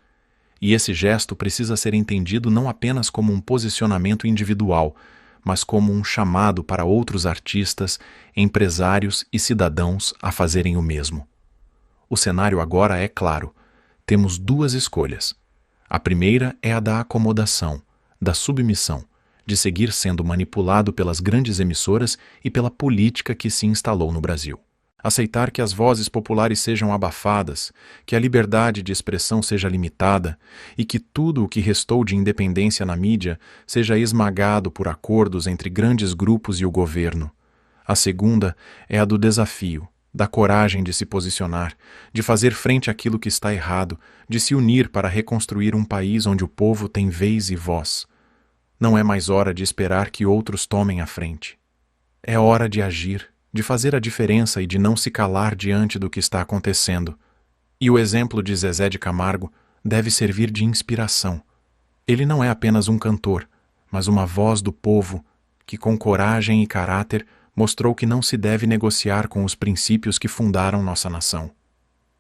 E esse gesto precisa ser entendido não apenas como um posicionamento individual, mas como um chamado para outros artistas, empresários e cidadãos a fazerem o mesmo. O cenário agora é claro. Temos duas escolhas. A primeira é a da acomodação, da submissão, de seguir sendo manipulado pelas grandes emissoras e pela política que se instalou no Brasil. Aceitar que as vozes populares sejam abafadas, que a liberdade de expressão seja limitada e que tudo o que restou de independência na mídia seja esmagado por acordos entre grandes grupos e o governo. A segunda é a do desafio, da coragem de se posicionar, de fazer frente àquilo que está errado, de se unir para reconstruir um país onde o povo tem vez e voz. Não é mais hora de esperar que outros tomem a frente. É hora de agir, de fazer a diferença e de não se calar diante do que está acontecendo. E o exemplo de Zezé de Camargo deve servir de inspiração. Ele não é apenas um cantor, mas uma voz do povo que, com coragem e caráter, mostrou que não se deve negociar com os princípios que fundaram nossa nação.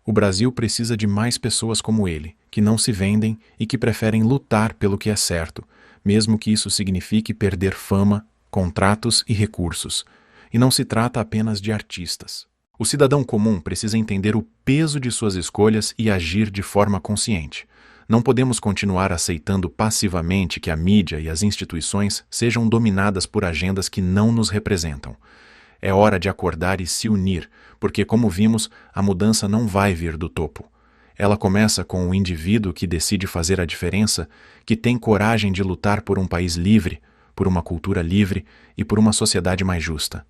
O Brasil precisa de mais pessoas como ele, que não se vendem e que preferem lutar pelo que é certo, mesmo que isso signifique perder fama, contratos e recursos. E não se trata apenas de artistas. O cidadão comum precisa entender o peso de suas escolhas e agir de forma consciente. Não podemos continuar aceitando passivamente que a mídia e as instituições sejam dominadas por agendas que não nos representam. É hora de acordar e se unir, porque, como vimos, a mudança não vai vir do topo. Ela começa com o indivíduo que decide fazer a diferença, que tem coragem de lutar por um país livre, por uma cultura livre e por uma sociedade mais justa.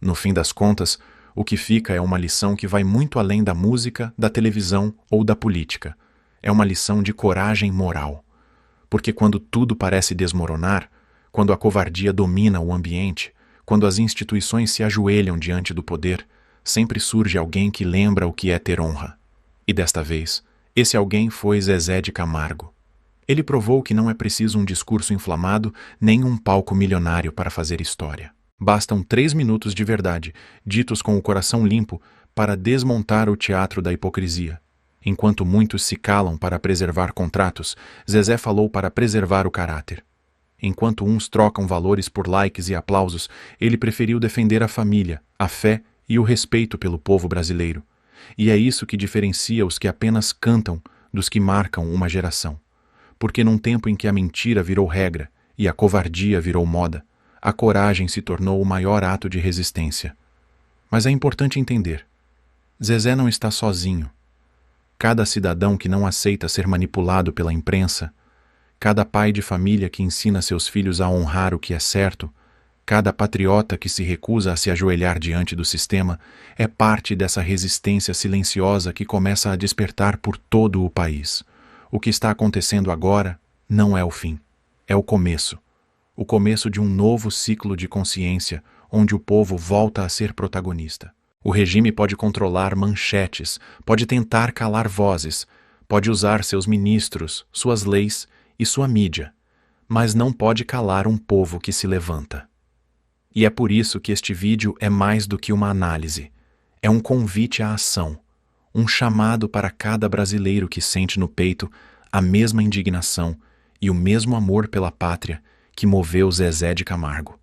No fim das contas, o que fica é uma lição que vai muito além da música, da televisão ou da política. É uma lição de coragem moral. Porque quando tudo parece desmoronar, quando a covardia domina o ambiente, quando as instituições se ajoelham diante do poder, sempre surge alguém que lembra o que é ter honra. E desta vez, esse alguém foi Zezé de Camargo. Ele provou que não é preciso um discurso inflamado nem um palco milionário para fazer história. Bastam 3 minutos de verdade, ditos com o coração limpo, para desmontar o teatro da hipocrisia. Enquanto muitos se calam para preservar contratos, Zezé falou para preservar o caráter. Enquanto uns trocam valores por likes e aplausos, ele preferiu defender a família, a fé e o respeito pelo povo brasileiro. E é isso que diferencia os que apenas cantam dos que marcam uma geração. Porque num tempo em que a mentira virou regra e a covardia virou moda, a coragem se tornou o maior ato de resistência. Mas é importante entender. Zezé não está sozinho. Cada cidadão que não aceita ser manipulado pela imprensa, cada pai de família que ensina seus filhos a honrar o que é certo, cada patriota que se recusa a se ajoelhar diante do sistema, é parte dessa resistência silenciosa que começa a despertar por todo o país. O que está acontecendo agora não é o fim, é o começo. O começo de um novo ciclo de consciência, onde o povo volta a ser protagonista. O regime pode controlar manchetes, pode tentar calar vozes, pode usar seus ministros, suas leis e sua mídia, mas não pode calar um povo que se levanta. E é por isso que este vídeo é mais do que uma análise. É um convite à ação, um chamado para cada brasileiro que sente no peito a mesma indignação e o mesmo amor pela pátria que moveu Zezé de Camargo.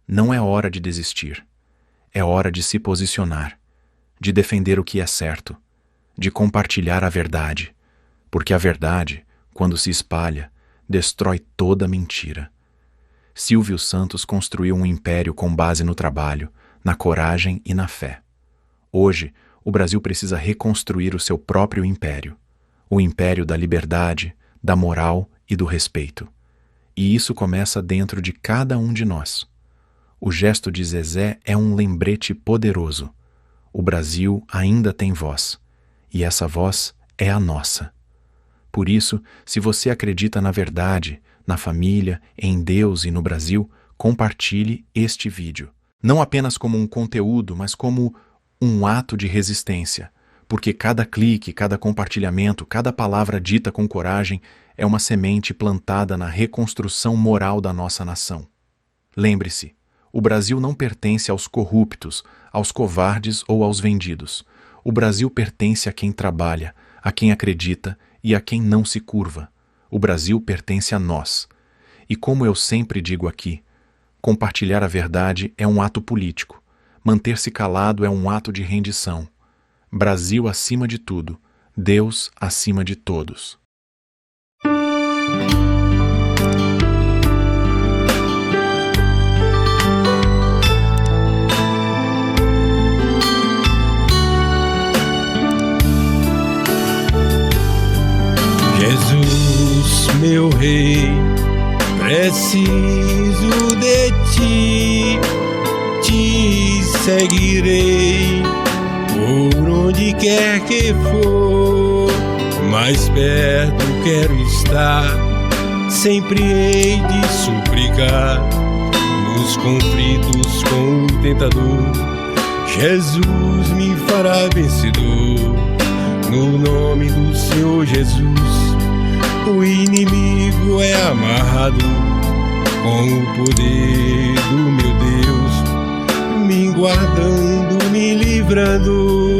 Não é hora de desistir. É hora de se posicionar, de defender o que é certo, de compartilhar a verdade, porque a verdade, quando se espalha, destrói toda mentira. Silvio Santos construiu um império com base no trabalho, na coragem e na fé. Hoje, o Brasil precisa reconstruir o seu próprio império, o império da liberdade, da moral e do respeito. E isso começa dentro de cada um de nós. O gesto de Zezé é um lembrete poderoso. O Brasil ainda tem voz, e essa voz é a nossa. Por isso, se você acredita na verdade, na família, em Deus e no Brasil, compartilhe este vídeo. Não apenas como um conteúdo, mas como um ato de resistência, porque cada clique, cada compartilhamento, cada palavra dita com coragem é uma semente plantada na reconstrução moral da nossa nação. Lembre-se, o Brasil não pertence aos corruptos, aos covardes ou aos vendidos. O Brasil pertence a quem trabalha, a quem acredita e a quem não se curva. O Brasil pertence a nós. E como eu sempre digo aqui, compartilhar a verdade é um ato político. Manter-se calado é um ato de rendição. Brasil acima de tudo, Deus acima de todos. meu rei, preciso de ti, te seguirei por onde quer que for, mais perto quero estar, sempre hei de suplicar, nos conflitos com o tentador, Jesus me fará vencedor, no nome do Senhor Jesus, o inimigo é amarrado, com o poder do meu Deus, me guardando, me livrando.